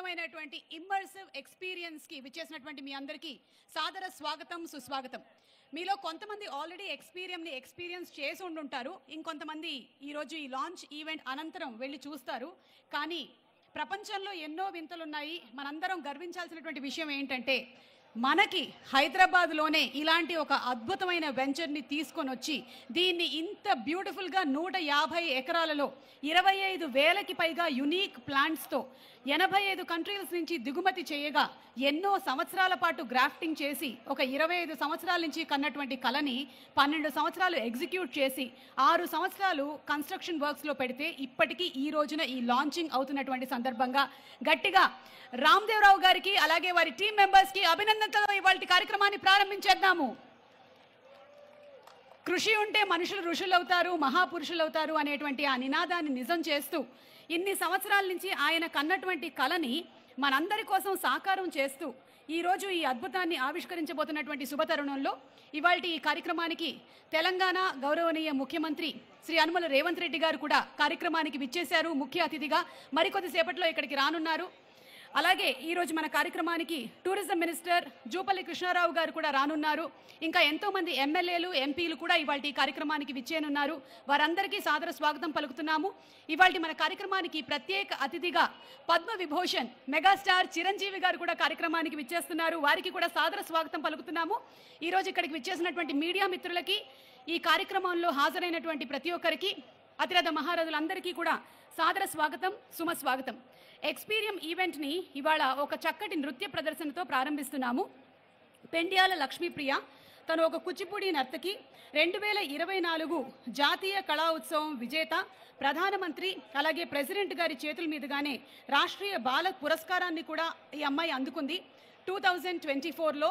అద్భుతమైనటువంటి ఇమ్మర్సివ్ ఎక్స్పీరియన్స్కి విచ్చేసినటువంటి మీ అందరికీ సాదర స్వాగతం సుస్వాగతం. మీలో కొంతమంది ఆల్రెడీ ఎక్స్పీరియన్స్ చేసి ఉండుంటారు, ఇంకొంతమంది ఈరోజు ఈ లాంచ్ ఈవెంట్ అనంతరం వెళ్ళి చూస్తారు. కానీ ప్రపంచంలో ఎన్నో వింతలున్నాయి. మనందరం గర్వించాల్సినటువంటి విషయం ఏంటంటే మనకి హైదరాబాద్లోనే ఇలాంటి ఒక అద్భుతమైన వెంచర్ని తీసుకొని వచ్చి దీన్ని ఇంత బ్యూటిఫుల్గా 150 ఎకరాలలో 25,000కి పైగా యునీక్ ప్లాంట్స్తో 85 కంట్రీస్ నుంచి దిగుమతి చేయగా ఎన్నో సంవత్సరాల పాటు గ్రాఫ్టింగ్ చేసి ఒక 25 సంవత్సరాల నుంచి కన్నటువంటి కళని 12 సంవత్సరాలు ఎగ్జిక్యూట్ చేసి 6 సంవత్సరాలు కన్స్ట్రక్షన్ వర్క్స్లో పెడితే ఇప్పటికీ ఈ రోజున ఈ లాంచింగ్ అవుతున్నటువంటి సందర్భంగా గట్టిగా రామ్దేవరావు గారికి అలాగే వారి టీం మెంబర్స్కి అభినందనలతో ఇవాళ కార్యక్రమాన్ని ప్రారంభించేద్దాము. కృషి ఉంటే మనుషులు ఋషులు అవుతారు, మహాపురుషులు అవుతారు అనేటువంటి ఆ నినాదాన్ని నిజం చేస్తూ ఇన్ని సంవత్సరాల నుంచి ఆయన కన్నటువంటి కళని మనందరి కోసం సాకారం చేస్తూ ఈరోజు ఈ అద్భుతాన్ని ఆవిష్కరించబోతున్నటువంటి శుభతరుణంలో ఇవాళ ఈ కార్యక్రమానికి తెలంగాణ గౌరవనీయ ముఖ్యమంత్రి శ్రీ యనమల రేవంత్ రెడ్డి గారు కూడా కార్యక్రమానికి విచ్చేశారు. ముఖ్య అతిథిగా మరికొద్దిసేపట్లో ఇక్కడికి రానున్నారు. అలాగే ఈరోజు మన కార్యక్రమానికి టూరిజం మినిస్టర్ జూపల్లి కృష్ణారావు గారు కూడా రానున్నారు. ఇంకా ఎంతోమంది ఎమ్మెల్యేలు ఎంపీలు కూడా ఇవాళ ఈ కార్యక్రమానికి విచ్చేనున్నారు. వారందరికీ సాదర స్వాగతం పలుకుతున్నాము. ఇవాళ మన కార్యక్రమానికి ప్రత్యేక అతిథిగా పద్మ విభూషణ్ మెగాస్టార్ చిరంజీవి గారు కూడా కార్యక్రమానికి విచ్చేస్తున్నారు. వారికి కూడా సాదర స్వాగతం పలుకుతున్నాము. ఈరోజు ఇక్కడికి విచ్చేసినటువంటి మీడియా మిత్రులకి, ఈ కార్యక్రమంలో హాజరైనటువంటి ప్రతి ఒక్కరికి, అతిరథ మహారథులందరికీ కూడా సాదర స్వాగతం, సుమస్వాగతం. ఎక్స్పీరియం ఈవెంట్ని ఇవాళ ఒక చక్కటి నృత్య ప్రదర్శనతో ప్రారంభిస్తున్నాము. పెండ్యాల లక్ష్మీప్రియ తను ఒక కూచిపూడి నర్తకి, 2024 జాతీయ కళా ఉత్సవం విజేత, ప్రధానమంత్రి అలాగే ప్రెసిడెంట్ గారి చేతుల మీదుగానే రాష్ట్రీయ బాల పురస్కారాన్ని కూడా ఈ అమ్మాయి అందుకుంది. 2024లో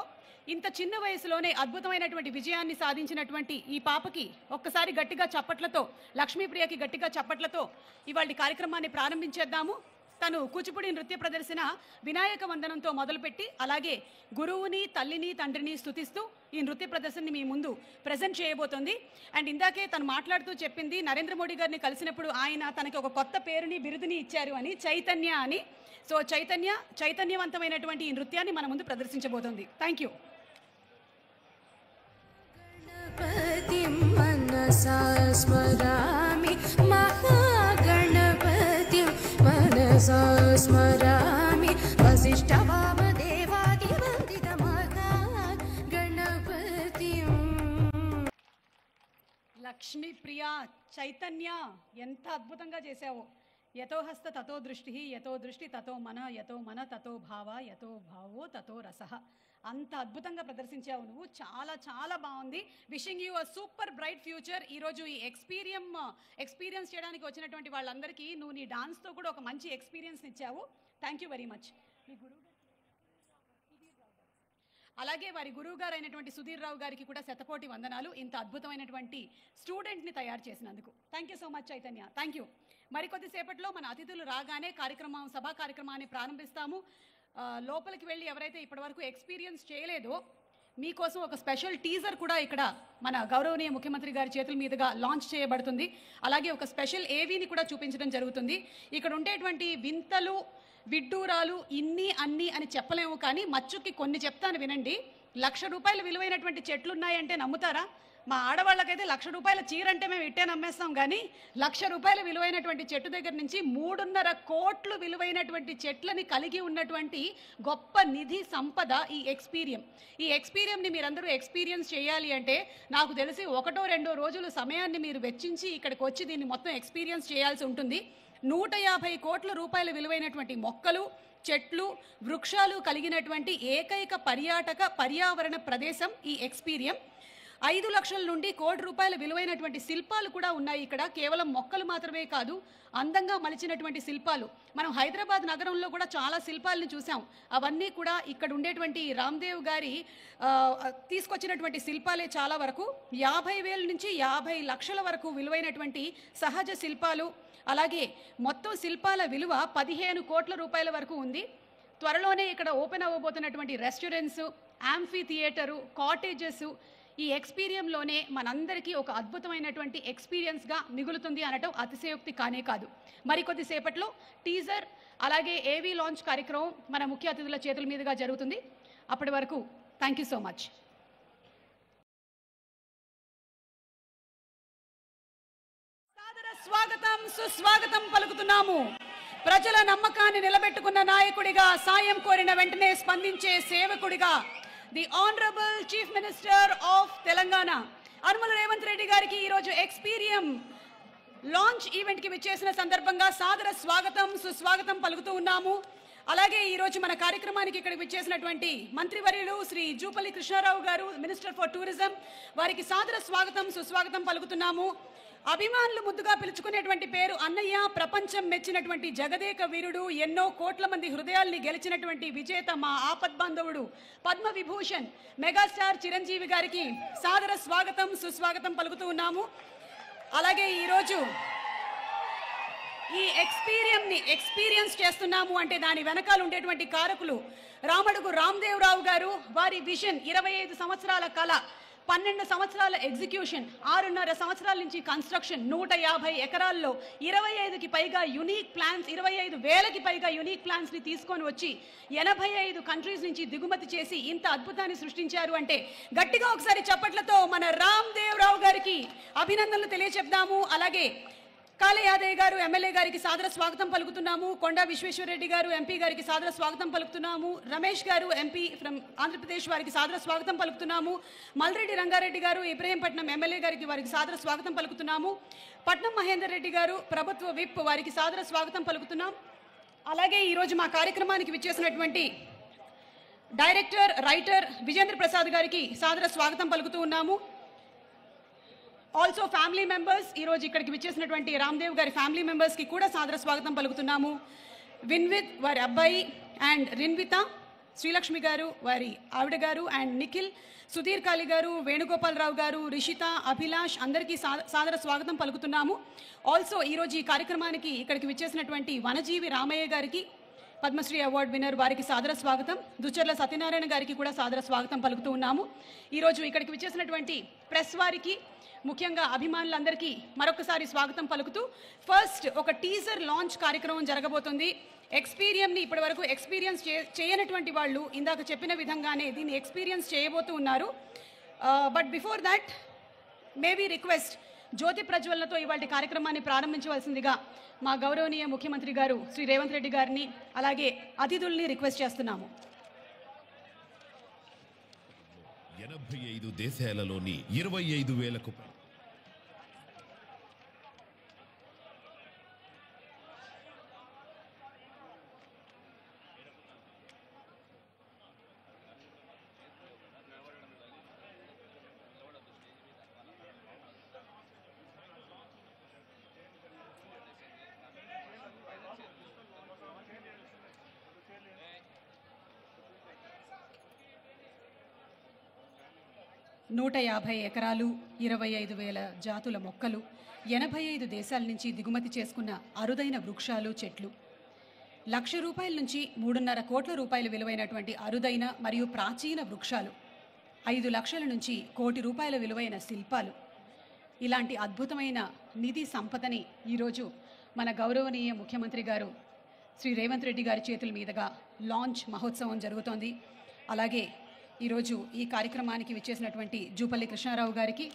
ఇంత చిన్న వయసులోనే అద్భుతమైనటువంటి విజయాన్ని సాధించినటువంటి ఈ పాపకి ఒక్కసారి గట్టిగా చప్పట్లతో, లక్ష్మీప్రియకి గట్టిగా చప్పట్లతో ఇవాళ కార్యక్రమాన్ని ప్రారంభించేద్దాము. తను కూచిపూడి నృత్య ప్రదర్శన వినాయక వందనంతో మొదలుపెట్టి అలాగే గురువుని, తల్లిని, తండ్రిని స్తుతిస్తూ ఈ నృత్య ప్రదర్శనని మీ ముందు ప్రజెంట్ చేయబోతోంది. అండ్ ఇందాకే తను మాట్లాడుతూ చెప్పింది, నరేంద్ర మోడీ గారిని కలిసినప్పుడు ఆయన తనకి ఒక కొత్త పేరుని, బిరుదుని ఇచ్చారు అని, చైతన్య అని. సో చైతన్యవంతమైనటువంటి ఈ నృత్యాన్ని మన ముందు ప్రదర్శించబోతోంది. Thank you. मनसा स्मरामि महागणपतिं मनसा स्मरामि वसिष्ठवामदेवादिवन्दितमहागणपतिं. లక్ష్మీప్రియ, చైతన్య ఎంత అద్భుతంగా చేశావో. యతో హస్త తతో దృష్టి, యతో దృష్టి తతో మన, యతో మన తతో భావ, యతో భావో తతో రసః. అంత అద్భుతంగా ప్రదర్శించావు నువ్వు. చాలా చాలా బాగుంది. Wishing you a super bright future. ఈరోజు ఈ ఎక్స్పీరియన్స్ చేయడానికి వచ్చినటువంటి వాళ్ళందరికీ నువ్వు నీ డాన్స్తో కూడా ఒక మంచి ఎక్స్పీరియన్స్ ఇచ్చావు. Thank you very much. మీ గురువు అలాగే వారి గురువు గారు అయినటువంటి సుధీర్ రావు గారికి కూడా శతకోటి వందనాలు, ఇంత అద్భుతమైనటువంటి స్టూడెంట్ని తయారు చేసినందుకు. Thank you so much Chaitanya. Thank you. మరికొద్దిసేపట్లో మన అతిథులు రాగానే సభా కార్యక్రమాన్ని ప్రారంభిస్తాము. లోపలికి వెళ్ళి ఎవరైతే ఇప్పటివరకు ఎక్స్పీరియన్స్ చేయలేదో మీకోసం ఒక స్పెషల్ టీజర్ కూడా ఇక్కడ మన గౌరవనీయ ముఖ్యమంత్రి గారి చేతుల మీదుగా లాంచ్ చేయబడుతుంది. అలాగే ఒక స్పెషల్ ఏవీని కూడా చూపించడం జరుగుతుంది. ఇక్కడ ఉండేటువంటి వింతలు, విడ్డూరాలు ఇన్ని అన్ని అని చెప్పలేము, కానీ మచ్చుకి కొన్ని చెప్తాను వినండి. 1,00,000 రూపాయలు విలువైనటువంటి చెట్లు ఉన్నాయంటే నమ్ముతారా? మా ఆడవాళ్ళకైతే 1,00,000 రూపాయల చీర అంటే మేము ఇట్టే నమ్మేస్తాం, కానీ 1,00,000 రూపాయల విలువైనటువంటి చెట్టు దగ్గర నుంచి 3.5 కోట్లు విలువైనటువంటి చెట్లని కలిగి ఉన్నటువంటి గొప్ప నిధి సంపద ఈ ఎక్స్పీరియంని మీరందరూ ఎక్స్పీరియన్స్ చేయాలి అంటే నాకు తెలిసి 1-2 రోజులు సమయాన్ని మీరు వెచ్చించి ఇక్కడికి వచ్చి దీన్ని మొత్తం ఎక్స్పీరియన్స్ చేయాల్సి ఉంటుంది. 150 కోట్ల రూపాయల విలువైనటువంటి మొక్కలు, చెట్లు, వృక్షాలు కలిగినటువంటి ఏకైక పర్యావరణ ప్రదేశం ఈ ఎక్స్పీరియం. 5 లక్షల నుండి 1 కోటి రూపాయల విలువైనటువంటి శిల్పాలు కూడా ఉన్నాయి ఇక్కడ. కేవలం మొక్కలు మాత్రమే కాదు, అందంగా మలిచినటువంటి శిల్పాలు. మనం హైదరాబాద్ నగరంలో కూడా చాలా శిల్పాలను చూసాం. అవన్నీ కూడా ఇక్కడ ఉండేటువంటి రామ్దేవ్ గారి తీసుకొచ్చినటువంటి శిల్పాలే. చాలా వరకు 50,000 నుంచి 50 లక్షల వరకు విలువైనటువంటి సహజ శిల్పాలు. అలాగే మొత్తం శిల్పాల విలువ 15 కోట్ల రూపాయల వరకు ఉంది. త్వరలోనే ఇక్కడ ఓపెన్ అవ్వబోతున్నటువంటి రెస్టారెంట్స్, యాంఫీ థియేటరు, కాటేజెస్ ఈ ఎక్స్పీరియంలోనే మనందరికీ ఒక అద్భుతమైనటువంటి ఎక్స్పీరియన్స్గా మిగులుతుంది అనటం అతిశయోక్తి కానే కాదు. మరికొద్దిసేపట్లో టీజర్ అలాగే ఏవీ లాంచ్ కార్యక్రమం మన ముఖ్య అతిథుల చేతుల మీదుగా జరుగుతుంది. అప్పటి వరకు థ్యాంక్ యూ సో మచ్. సాదర స్వాగతం సుస్వాగతం పలుకుతున్నాము. ప్రజల నమ్మకాన్ని నిలబెట్టుకున్న నాయకుడిగా, సాయం కోరిన వెంటనే స్పందించే సేవకుడిగా the honourable chief minister of Telangana Anumula Revanth Reddy గారికి ఈరోజు ఎక్స్పీరియం లాంచ్ ఈవెంట్కి విచ్చేసిన సందర్భంగా సాదర స్వాగతం సుస్వాగతం పలుకుతూ ఉన్నాము. అలాగే ఈరోజు మన కార్యక్రమానికి ఇక్కడికి విచ్చేసినటువంటి మంత్రివర్యులు శ్రీ జూపల్లి కృష్ణారావు గారు, మినిస్టర్ ఫర్ టూరిజం, వారికి సాదర స్వాగతం సుస్వాగతం పలుకుతున్నాము. అభిమానులు ముద్దుగా పిలుచుకునేటువంటి పేరు అన్నయ్య, ప్రపంచం మెచ్చినటువంటి జగదేక వీరుడు, ఎన్నో కోట్ల మంది హృదయాల్ని గెలిచినటువంటి విజేత, మా ఆపద్బాంధవుడు, పద్మ విభూషణ్ మెగాస్టార్ చిరంజీవి గారికి సాదర స్వాగతం సుస్వాగతం పలుకుతూ ఉన్నాము. అలాగే ఈరోజు ఈ ఎక్స్పీరియన్స్ చేస్తున్నాము అంటే దాని వెనకాల ఉండేటువంటి కారకులు రామడుగు రామ్దేవరావు గారు, వారి విజన్ 25 సంవత్సరాల కళ, 12 సంవత్సరాల ఎగ్జిక్యూషన్, 6.5 సంవత్సరాల నుంచి కన్స్ట్రక్షన్, 150 ఎకరాల్లో 25కి పైగా యూనిక్ ప్లాన్స్, 25,000కి పైగా యూనిక్ ప్లాన్స్ ని తీసుకొని వచ్చి 85 కంట్రీస్ నుంచి దిగుమతి చేసి ఇంత అద్భుతాన్ని సృష్టించారు అంటే గట్టిగా ఒకసారి చప్పట్లతో మన రామ్దేవరావు గారికి అభినందనలు తెలియచెప్దాము. అలాగే కాళే యాదయ్య గారు ఎమ్మెల్యే గారికి సాదర స్వాగతం పలుకుతున్నాము. కొండా విశ్వేశ్వరరెడ్డి గారు ఎంపీ గారికి సాదర స్వాగతం పలుకుతున్నాము. రమేష్ గారు ఎంపీ ఫ్రమ్ ఆంధ్రప్రదేశ్ వారికి సాదర స్వాగతం పలుకుతున్నాము. మల్రెడ్డి రంగారెడ్డి గారు ఇబ్రహీంపట్నం ఎమ్మెల్యే గారికి వారికి సాదర స్వాగతం పలుకుతున్నాము. పట్నం మహేందర్ రెడ్డి గారు ప్రభుత్వ విప్ వారికి సాదర స్వాగతం పలుకుతున్నాం. అలాగే ఈరోజు మా కార్యక్రమానికి విచ్చేసినటువంటి డైరెక్టర్ రైటర్ విజేంద్ర ప్రసాద్ గారికి సాదర స్వాగతం పలుకుతూ ఉన్నాము. ఆల్సో ఫ్యామిలీ మెంబర్స్, ఈరోజు ఇక్కడికి విచ్చేసినటువంటి రామ్దేవ్ గారి ఫ్యామిలీ మెంబర్స్కి కూడా సాదర స్వాగతం పలుకుతున్నాము. విన్విత్ వారి అబ్బాయి అండ్ రిన్విత, శ్రీలక్ష్మి గారు వారి ఆవిడ గారు అండ్ నిఖిల్, సుధీర్ కాళి గారు, వేణుగోపాలరావు గారు, రిషిత, అభిలాష్ అందరికీ సాదర స్వాగతం పలుకుతున్నాము. ఆల్సో ఈరోజు ఈ కార్యక్రమానికి ఇక్కడికి విచ్చేసినటువంటి వనజీవి రామయ్య గారికి, పద్మశ్రీ అవార్డు విన్నర్, వారికి సాదర స్వాగతం. దుచ్చర్ల సత్యనారాయణ గారికి కూడా సాదర స్వాగతం పలుకుతూ ఉన్నాము. ఈరోజు ఇక్కడికి విచ్చేసినటువంటి ప్రెస్ వారికి, ముఖ్యంగా అభిమానులందరికీ మరొకసారి స్వాగతం పలుకుతూ ఫస్ట్ ఒక టీజర్ లాంచ్ కార్యక్రమం జరగబోతుంది. ఎక్స్పీరియంని ఇప్పటి వరకు ఎక్స్పీరియన్స్ చేయనటువంటి వాళ్ళు ఇందాక చెప్పిన విధంగానే దీన్ని ఎక్స్పీరియన్స్ చేయబోతూ ఉన్నారు. But before that maybe request జ్యోతి ప్రజ్వలనతో ఇవాళ కార్యక్రమాన్ని ప్రారంభించవలసిందిగా మా గౌరవనీయ ముఖ్యమంత్రి గారు శ్రీ రేవంత్ రెడ్డి గారిని అలాగే అతిథుల్ని రిక్వెస్ట్ చేస్తున్నాము. 85 దేశాలలోని 25,000కు నూట 50 ఎకరాలు, 25,000 జాతుల మొక్కలు, 85 దేశాల నుంచి దిగుమతి చేసుకున్న అరుదైన వృక్షాలు, చెట్లు, ₹1,00,000 నుంచి 3.5 కోట్ల రూపాయలు విలువైనటువంటి అరుదైన మరియు ప్రాచీన వృక్షాలు, 5 లక్షల నుంచి ₹1 కోటి విలువైన శిల్పాలు, ఇలాంటి అద్భుతమైన నిధి సంపదని ఈరోజు మన గౌరవనీయ ముఖ్యమంత్రి గారు శ్రీ రేవంత్ రెడ్డి గారి చేతుల మీదుగా లాంచ్ మహోత్సవం జరుగుతోంది. అలాగే ఈరోజు ఈ కార్యక్రమానికి విచ్చేసినటువంటి జూపల్లి కృష్ణారావు గారికి,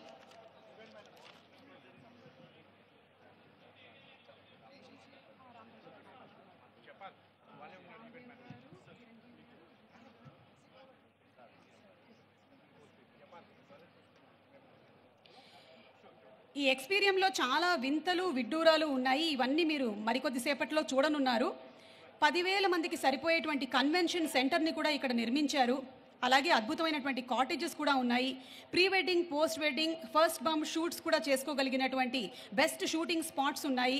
ఈ ఎక్స్పీరియంలో చాలా వింతలు విడ్డూరాలు ఉన్నాయి. ఇవన్నీ మీరు మరికొద్దిసేపట్లో చూడనున్నారు. 10,000 మందికి సరిపోయేటువంటి కన్వెన్షన్ సెంటర్ని కూడా ఇక్కడ నిర్మించారు. అలాగే అద్భుతమైనటువంటి కాటేజెస్ కూడా ఉన్నాయి. Pre wedding, post wedding, first bump shoots కూడా చేసుకోగలిగినటువంటి బెస్ట్ షూటింగ్ స్పాట్స్ ఉన్నాయి.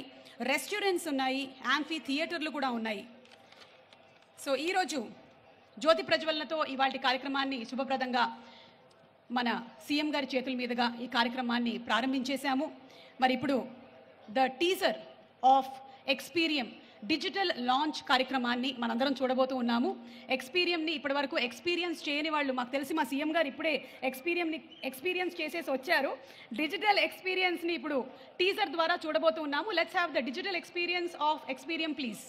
రెస్టారెంట్స్ ఉన్నాయి. యాంఫీ థియేటర్లు కూడా ఉన్నాయి. సో ఈరోజు జ్యోతి ప్రజ్వలనతో ఇవాళ కార్యక్రమాన్ని శుభప్రదంగా మన సీఎం గారి చేతుల మీదుగా ఈ కార్యక్రమాన్ని ప్రారంభించేశాము. మరి ఇప్పుడు the teaser of Experium digital launch కార్యక్రమాన్ని మనందరం చూడబోతూ ఉన్నాము. ఎక్స్పీరియంని ఇప్పటివరకు ఎక్స్పీరియన్స్ చేయని వాళ్ళు, మాకు తెలిసి మా సీఎం గారు ఇప్పుడే ఎక్స్పీరియన్స్ చేసేసి వచ్చారు. డిజిటల్ ఎక్స్పీరియన్స్ని ఇప్పుడు టీజర్ ద్వారా చూడబోతూ ఉన్నాము. Let's have the digital experience of Experium please.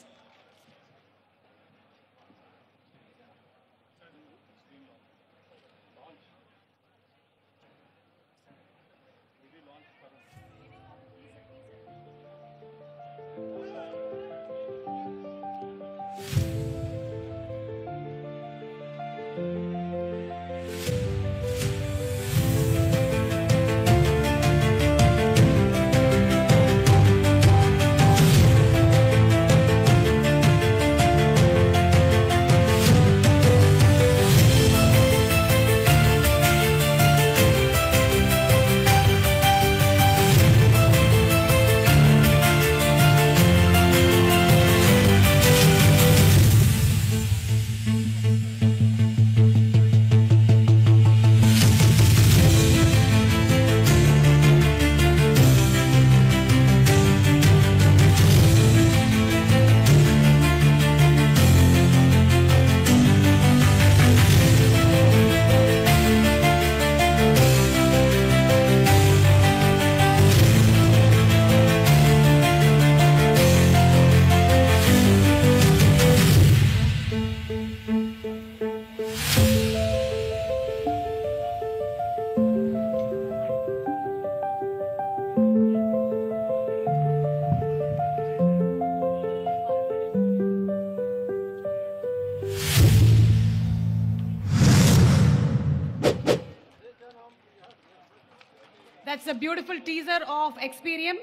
That's a beautiful teaser of Experium.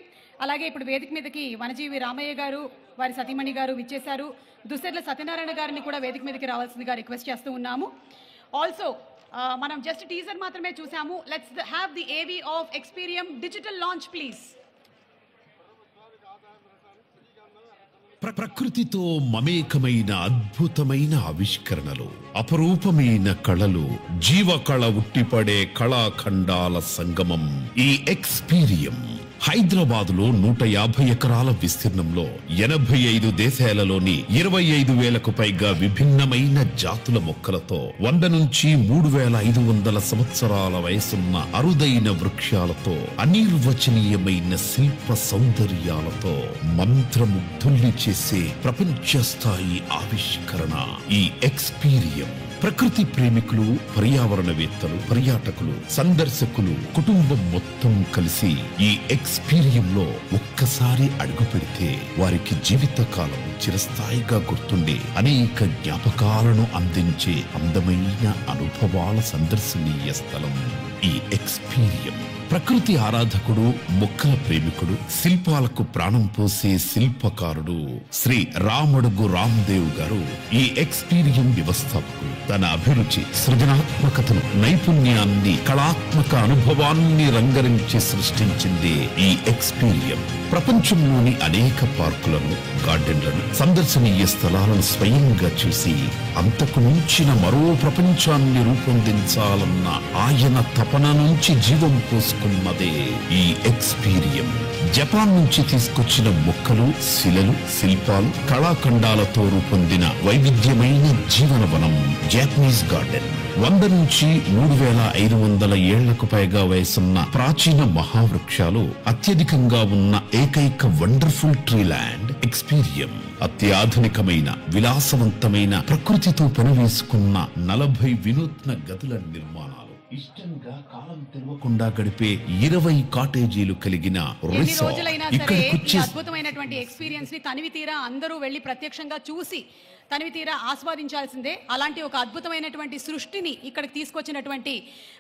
అలాగే ఇప్పుడు వేదిక మీదకి వనజీవి రామయ్య గారు, వారి సతీమణి గారు విచ్చేశారు. దుస్సెర్ల సత్యనారాయణ గారిని కూడా వేదిక మీదకి రావాల్సిందిగా రిక్వెస్ట్ చేస్తూ ఉన్నాము. ఆల్సో మనం జస్ట్ టీజర్ మాత్రమే చూసాము. లెట్స్ హ్యావ్ ది ఏవి of Experium digital launch please. ప్రకృతితో మమేకమైన అద్భుతమైన ఆవిష్కరణలు, అపరూపమైన కళలు, జీవకళ ఉట్టిపడే కళాఖండాల సంగమం ఈ ఎక్స్పీరియం. హైదరాబాదులో 150 ఎకరాల విస్తీర్ణంలో 85 దేశాలలోని 25,000కు పైగా విభిన్నమైన జాతుల మొక్కలతో 100 నుంచి 3,500 సంవత్సరాల వయసున్న అరుదైన వృక్షాలతో అనిర్వచనీయమైన శిల్ప సౌందర్యాలతో మంత్రముగ్ధుల్ని చేసే ప్రపంచ స్థాయి ఆవిష్కరణ ఈ ఎక్స్పీరియం. ప్రకృతి ప్రేమికులు, పర్యావరణవేత్తలు, పర్యాటకులు, సందర్శకులు, కుటుంబం మొత్తం కలిసి ఈ ఎక్స్పీరియంలో ఒక్కసారి అడుగు పెడితే వారికి జీవితకాలం చిరస్థాయిగా గుర్తుండే అనేక జ్ఞాపకాలను అందించే అందమైన అనుభవాల సందర్శనీయ స్థలం ఈ ఎక్స్పీరియం. ప్రకృతి ఆరాధకుడు, మొక్కల ప్రేమికుడు, శిల్పాలకు ప్రాణం పోసే శిల్పకారుడు శ్రీ రామడుగు రామ్దేవ్ గారు ఈ ఎక్స్పీరియం వ్యవస్థాపకుడు. తన అభిరుచి, సృజనాత్మకతను, నైపుణ్యాన్ని, కళాత్మక అనుభవాన్ని రంగరించి సృష్టించింది ఈ ఎక్స్పీరియం. ప్రపంచంలోని అనేక పార్కులను, గార్డెన్లను, సందర్శనీయ స్థలాలను స్వయంగా చూసి అంతకు మించిన మరో ప్రపంచాన్ని రూపొందించాలన్న ఆయన తపన నుంచి జీవం పోసుకున్నదే ఈ ఎక్స్పీరియం. జపాన్ నుంచి తీసుకొచ్చిన మొక్కలు, శిలలు, శిల్పాలు, కళాఖండాలతో రూపొందిన వైవిధ్యమైన జీవనవనం జపనీస్ గార్డెన్. 100 నుంచి 3,500 ఏళ్లకు పైగా వయసున్న ప్రాచీన మహావృక్షాలు అత్యధికంగా ఉన్న ఏకైక వండర్ఫుల్ ట్రీ ల్యాండ్ ఎక్స్పీరియం. అత్యాధునికమైన, విలాసవంతమైన, ప్రకృతితో పనివేసుకున్న 40 వినూత్న గదుల నిర్మాణాలు, ఇష్టంగా కాలం తెలవకుండా గడిపే 20 కాటేజీలు కలిగిన రిసార్ట్. ఇక్కడికి అద్భుతమైనటువంటి ఎక్స్పీరియన్స్ ని తనివి తీరా అందరూ వెళ్లి ప్రత్యక్షంగా చూసి తనివి తీరా ఆస్వాదించాల్సిందే. అలాంటి ఒక అద్భుతమైనటువంటి సృష్టిని ఇక్కడికి తీసుకొచ్చినటువంటి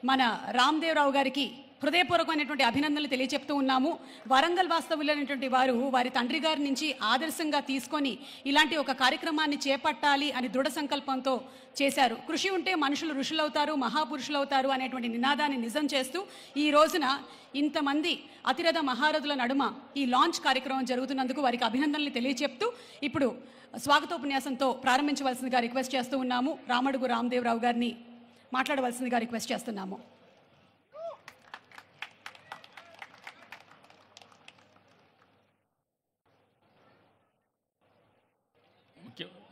మన రామ్దేవ్ గారికి హృదయపూర్వకమైనటువంటి అభినందనలు తెలియజెప్తూ ఉన్నాము. వరంగల్ వాస్తవులైనటువంటి వారు వారి తండ్రి గారి నుంచి ఆదర్శంగా తీసుకొని ఇలాంటి ఒక కార్యక్రమాన్ని చేపట్టాలి అని దృఢ సంకల్పంతో చేశారు. కృషి ఉంటే మనుషులు ఋషులవుతారు, మహాపురుషులవుతారు అనేటువంటి నినాదాన్ని నిజం చేస్తూ ఈ రోజున ఇంతమంది అతిరథ మహారథుల నడుమ ఈ లాంచ్ కార్యక్రమం జరుగుతున్నందుకు వారికి అభినందనలు తెలియజెప్తూ ఇప్పుడు స్వాగతోపన్యాసంతో ప్రారంభించవలసిందిగా రిక్వెస్ట్ చేస్తూ ఉన్నాము. రామడుగు రామ్దేవ్ గారిని మాట్లాడవలసిందిగా రిక్వెస్ట్ చేస్తున్నాము.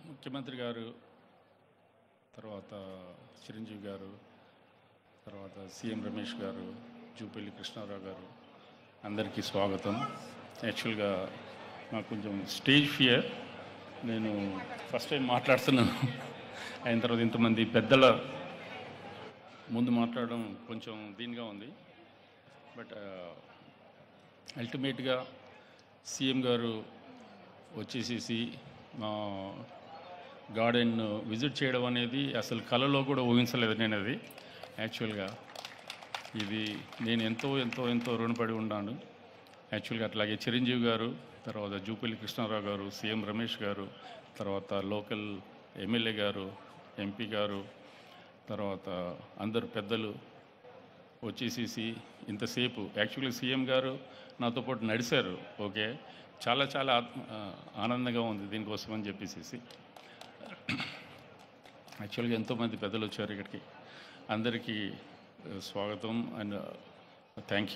ముఖ్యమంత్రి గారు, తర్వాత చిరంజీవి గారు, తర్వాత సీఎం రమేష్ గారు, జూపల్లి కృష్ణారావు గారు, అందరికీ స్వాగతం. యాక్చువల్గా నాకు కొంచెం స్టేజ్ ఫియర్, నేను ఫస్ట్ టైం మాట్లాడుతున్నాను. అయిన తర్వాత ఇంతమంది పెద్దల ముందు మాట్లాడడం కొంచెం దీనిగా ఉంది. బట్ అల్టిమేట్గా సీఎం గారు వచ్చేసేసి మా గార్డెన్ విజిట్ చేయడం అనేది అసలు కళలో కూడా ఊహించలేదు నేను. అది యాక్చువల్గా ఇది నేను ఎంతో ఎంతో ఎంతో రుణపడి ఉన్నాను. యాక్చువల్గా అట్లాగే చిరంజీవి గారు, తర్వాత జూపల్లి కృష్ణారావు గారు, సీఎం రమేష్ గారు, తర్వాత లోకల్ ఎమ్మెల్యే గారు, ఎంపీ గారు, తర్వాత అందరు పెద్దలు వచ్చేసేసి ఇంతసేపు యాక్చువల్గా సీఎం గారు నాతో పాటు నడిచారు. ఓకే, చాలా చాలా ఆనందంగా ఉంది దీనికోసం అని చెప్పేసి. యాక్చువల్గా ఎంతోమంది పెద్దలు వచ్చారు ఇక్కడికి. అందరికీ స్వాగతం and thank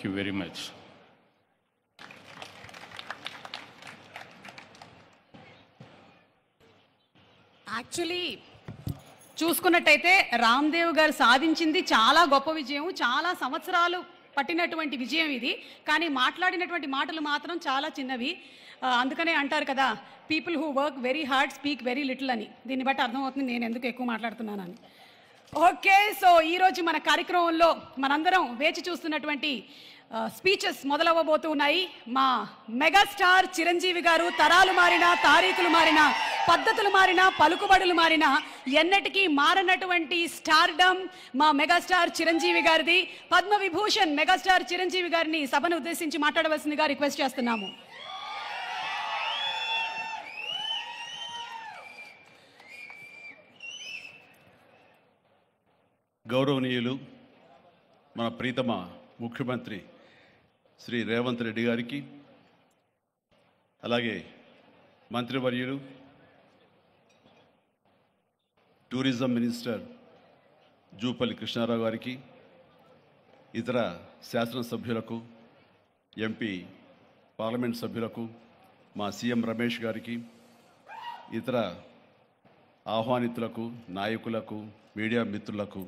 you very much. Actually చూసుకున్నట్టయితే రామ్దేవ్ గారు సాధించింది చాలా గొప్ప విజయం, చాలా సంవత్సరాలు పట్టినటువంటి విజయం ఇది. కానీ మాట్లాడినటువంటి మాటలు మాత్రం చాలా చిన్నవి. అందుకనే అంటారు కదా, people who work very hard speak very little అని. దీన్ని బట్టి అర్థమవుతుంది నేను ఎందుకు ఎక్కువ మాట్లాడుతున్నానని. ఓకే, సో ఈరోజు మన కార్యక్రమంలో మనందరం వేచి చూస్తున్నటువంటి స్పీచెస్ మొదలవ్వబోతూ ఉన్నాయి. మా మెగాస్టార్ చిరంజీవి గారు తరాలు మారినా, తారీఖులు మారినా, పద్ధతులు మారినా, పలుకుబడులు మారినా ఎన్నటికీ మారనటువంటి స్టార్డమ్ మా మెగాస్టార్ చిరంజీవి గారిది. పద్మవిభూషణ్ మెగాస్టార్ చిరంజీవి గారిని సభను ఉద్దేశించి మాట్లాడవలసిందిగా రిక్వెస్ట్ చేస్తున్నాము. గౌరవనీయులు మన ప్రీతమ ముఖ్యమంత్రి శ్రీ రేవంత్ రెడ్డి గారికి, అలాగే మంత్రివర్యులు, టూరిజం మినిస్టర్ జూపల్లి కృష్ణారావు గారికి, ఇతర శాసనసభ్యులకు, ఎంపీ పార్లమెంట్ సభ్యులకు, మా సీఎం రమేష్ గారికి, ఇతర ఆహ్వానితులకు, నాయకులకు, మీడియా మిత్రులకు,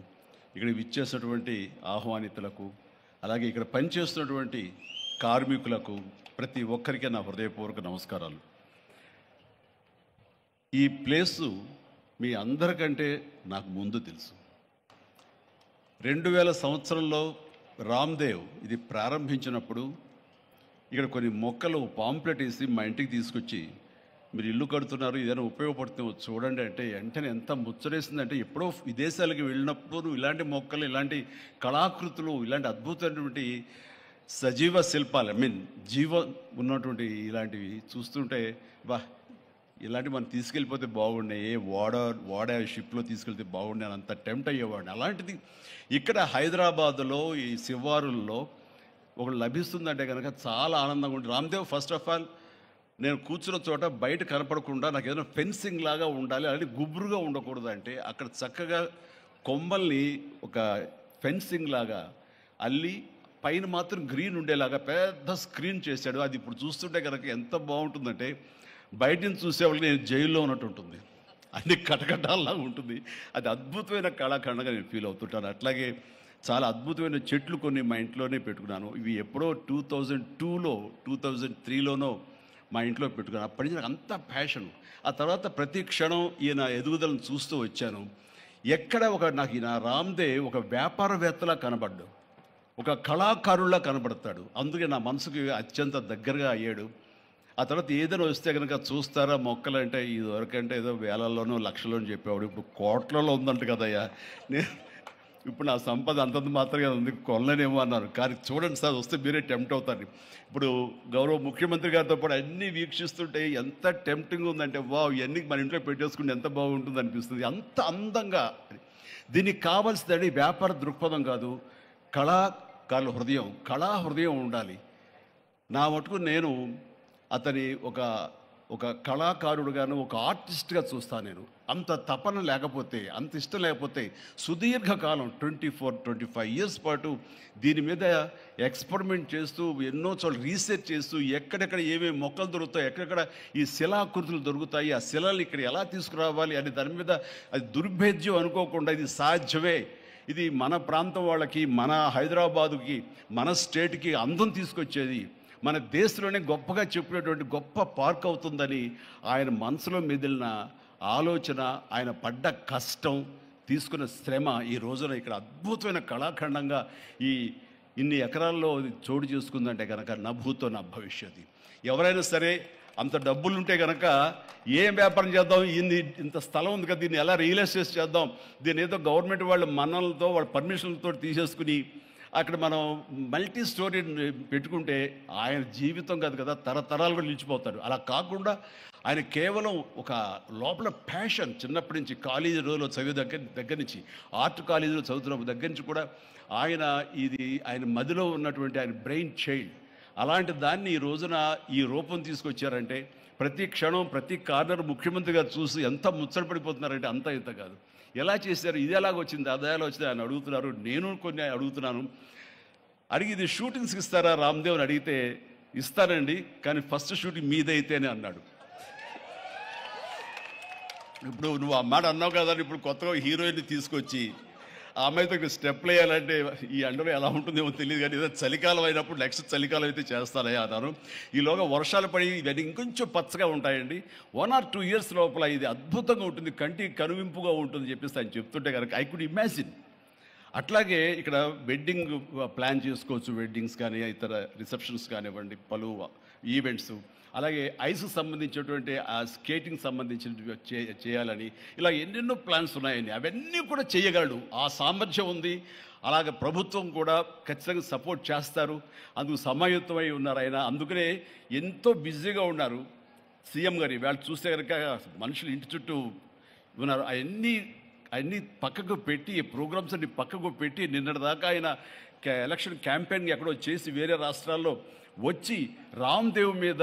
ఇక్కడ విచ్చేసినటువంటి ఆహ్వానితులకు, అలాగే ఇక్కడ పనిచేస్తున్నటువంటి కార్మికులకు, ప్రతి ఒక్కరికి నా హృదయపూర్వక నమస్కారాలు. ఈ ప్లేసు మీ అందరికంటే నాకు ముందు తెలుసు. 2000 సంవత్సరంలో రామ్దేవ్ ఇది ప్రారంభించినప్పుడు ఇక్కడ కొన్ని మొక్కలు పాంప్లెట్ వేసి మా ఇంటికి తీసుకొచ్చి, మీరు ఇల్లు కడుతున్నారు, ఏదైనా ఉపయోగపడుతుందో చూడండి అంటే వెంటనే ఎంత ముచ్చరేసిందంటే, ఎప్పుడో విదేశాలకు వెళ్ళినప్పుడు ఇలాంటి మొక్కలు, ఇలాంటి కళాకృతులు, ఇలాంటి అద్భుతమైనటువంటి సజీవ శిల్పాలు, జీవ ఉన్నటువంటి ఇలాంటివి చూస్తుంటే ఇలాంటివి మనం తీసుకెళ్ళిపోతే బాగున్నాయి, వాడ షిప్లో తీసుకెళ్తే బాగుండే అంత టెంప్ట్ అయ్యేవాడిని. అలాంటిది ఇక్కడ హైదరాబాదులో ఈ శివారుల్లో ఒకటి లభిస్తుందంటే కనుక చాలా ఆనందంగా ఉంటుంది. రామ్దేవ్ ఫస్ట్ ఆఫ్ ఆల్ నేను కూర్చున్న చోట బయట కనపడకుండా నాకు ఏదైనా ఫెన్సింగ్ లాగా ఉండాలి, అలాంటి గుబురుగా ఉండకూడదు అంటే అక్కడ చక్కగా కొమ్మల్ని ఒక ఫెన్సింగ్ లాగా అల్లి పైన మాత్రం గ్రీన్ ఉండేలాగా పెద్ద స్క్రీన్ చేశాడు. అది ఇప్పుడు చూస్తుంటే కనుక ఎంత బాగుంటుందంటే బయట నుంచి చూసేవాళ్ళకి నేను జైల్లో ఉన్నట్టు ఉంటుంది, అన్ని కటకటాల్లాగా ఉంటుంది. అది అద్భుతమైన కళాఖండగా నేను ఫీల్ అవుతుంటాను. అట్లాగే చాలా అద్భుతమైన చెట్లు కొన్ని మా ఇంట్లోనే పెట్టుకున్నాను. ఇవి ఎప్పుడో 2002లో 2003లోనో మా ఇంట్లో పెట్టుకున్నాను. అప్పటి నుంచి నాకు అంత ప్యాషన్. ఆ తర్వాత ప్రతి క్షణం ఈయన ఎదుగుదలను చూస్తూ వచ్చాను. ఎక్కడ నాకు ఈయన రామ్దేవ్ ఒక వ్యాపారవేత్తలా కనబడ్డు, ఒక కళాకారుల్లా కనబడతాడు. అందుకే నా మనసుకి అత్యంత దగ్గరగా అయ్యాడు. ఆ తర్వాత ఏదైనా వస్తే కనుక చూస్తారా మొక్కలు అంటే, ఇది వరకంటే ఏదో వేలల్లోనో లక్షల్లోనూ చెప్పేవాడు, ఇప్పుడు కోట్లలో ఉందంట కదయ్యా. నేను ఇప్పుడు నా సంపద అంతంత మాత్రమే ఉంది, కొనలేనేమో అన్నారు. కానీ చూడండి సార్, వస్తే మీరే టెంప్ట్ అవుతారు. ఇప్పుడు గౌరవ ముఖ్యమంత్రి గారితో పాటు అన్నీ వీక్షిస్తుంటే ఎంత టెంప్టింగ్ ఉందంటే, వావ్, ఇవన్నీ మన ఇంట్లో పెట్టేసుకుంటే ఎంత బాగుంటుంది అనిపిస్తుంది. అంత అందంగా. దీనికి కావాల్సిందండి వ్యాపార దృక్పథం కాదు, కళాకారుల హృదయం, కళా హృదయం ఉండాలి. నా మటుకు నేను అతని ఒక ఒక కళాకారుడుగాను ఒక ఆర్టిస్ట్గా చూస్తాను నేను. అంత తపన లేకపోతే, అంత ఇష్టం లేకపోతే సుదీర్ఘకాలం 24-25 ఇయర్స్ పాటు దీని మీద ఎక్స్పెరిమెంట్ చేస్తూ ఎన్నో చోట్ల రీసెర్చ్ చేస్తూ ఎక్కడెక్కడ ఏమేమి మొక్కలు దొరుకుతాయి, ఎక్కడెక్కడ ఈ శిలాకృతులు దొరుకుతాయి, ఆ శిలలు ఇక్కడ ఎలా తీసుకురావాలి అని దాని మీద అది దుర్భేద్యం అనుకోకుండా ఇది సాధ్యమే, ఇది మన ప్రాంతం వాళ్ళకి, మన హైదరాబాదుకి, మన స్టేట్కి అందం తీసుకొచ్చేది, మన దేశంలోనే గొప్పగా చెప్పినటువంటి గొప్ప పార్క్ అవుతుందని ఆయన మనసులో మెదిలిన ఆలోచన, ఆయన పడ్డ కష్టం, తీసుకున్న శ్రమ ఈ రోజున ఇక్కడ అద్భుతమైన కళాఖండంగా ఇన్ని ఎకరాల్లో చోటు చేసుకుందంటే కనుక నా భూతో నా భవిష్యత్తు. ఎవరైనా సరే అంత డబ్బులుంటే కనుక ఏం వ్యాపారం చేద్దాం, ఇంత స్థలం ఉంది కదా, దీన్ని ఎలా రియల్ ఎస్టేట్ చేద్దాం, దీన్ని ఏదో గవర్నమెంట్ వాళ్ళ మన్నలతో వాళ్ళ పర్మిషన్లతో తీసేసుకుని అక్కడ మనం మల్టీ స్టోరీ పెట్టుకుంటే ఆయన జీవితం కాదు కదా, తరతరాలు కూడా నిలిచిపోతాడు. అలా కాకుండా ఆయన కేవలం ఒక లోపల ప్యాషన్, చిన్నప్పటి నుంచి కాలేజీ రోజులో చదివే దగ్గర నుంచి, ఆర్ట్ కాలేజీలో చదువుతున్న దగ్గర నుంచి కూడా ఆయన మదిలో ఉన్నటువంటి ఆయన బ్రెయిన్ చైల్డ్. అలాంటి దాన్ని ఈ రోజున ఈ రూపం తీసుకొచ్చారంటే ప్రతి క్షణం ప్రతి కార్నర్ ముఖ్యమంత్రి గారు చూసి ఎంత ముచ్చటపడిపోతున్నారంటే అంత ఇంత కాదు. ఎలా చేశారు, ఇది ఎలాగొచ్చింది, అది ఎలా వచ్చింది ఆయన అడుగుతున్నారు. నేను కొన్ని అడుగుతున్నాను. అడిగి ఇది షూటింగ్స్కి ఇస్తారా రామ్దేవ్ అని అడిగితే ఇస్తానండి, కానీ ఫస్ట్ షూటింగ్ మీదైతేనే అన్నాడు. ఇప్పుడు నువ్వు ఆ మాట అన్నావు కదా, ఇప్పుడు కొత్తగా హీరోయిన్ని తీసుకొచ్చి ఆ అమ్మాయితో ఇక్కడ స్టెప్లు వేయాలంటే ఈ ఎండలో ఎలా ఉంటుందేమో తెలియదు, కానీ ఏదో చలికాలం అయినప్పుడు నెక్స్ట్ చలికాలం అయితే చేస్తానయ్యా అన్నాను. ఈలోగా వర్షాలు పడి ఇవన్నీ ఇంకొంచెం పచ్చగా ఉంటాయండి, 1 or 2 years లోపల ఇది అద్భుతంగా ఉంటుంది, కంటికి కనువింపుగా ఉంటుంది చెప్పేసి ఆయన చెప్తుంటే కనుక ఐ కుడ్ ఇమాజిన్. అట్లాగే ఇక్కడ వెడ్డింగ్ ప్లాన్ చేసుకోవచ్చు, వెడ్డింగ్స్ కానీ ఇతర రిసెప్షన్స్ కానివ్వండి, పలు ఈవెంట్స్, అలాగే ఐస్కి సంబంధించినటువంటి ఆ స్కేటింగ్ సంబంధించిన చేయాలని ఇలా ఎన్నెన్నో ప్లాన్స్ ఉన్నాయని అవన్నీ కూడా చేయగలడు, ఆ సామర్థ్యం ఉంది. అలాగే ప్రభుత్వం కూడా ఖచ్చితంగా సపోర్ట్ చేస్తారు, అందుకు సమాయుత్తమై ఉన్నారు ఆయన. అందుకనే ఎంతో బిజీగా ఉన్నారు సీఎం గారు. వాళ్ళు చూస్తే కనుక మనుషులు ఇంటి చుట్టూ ఉన్నారు. అవన్నీ పక్కకు పెట్టి, ప్రోగ్రామ్స్ అన్ని పక్కకు పెట్టి నిన్నటిదాకా ఆయన ఎలక్షన్ క్యాంపెయిన్ ఎక్కడో చేసి వేరే రాష్ట్రాల్లో వచ్చి రామ్దేవ్ మీద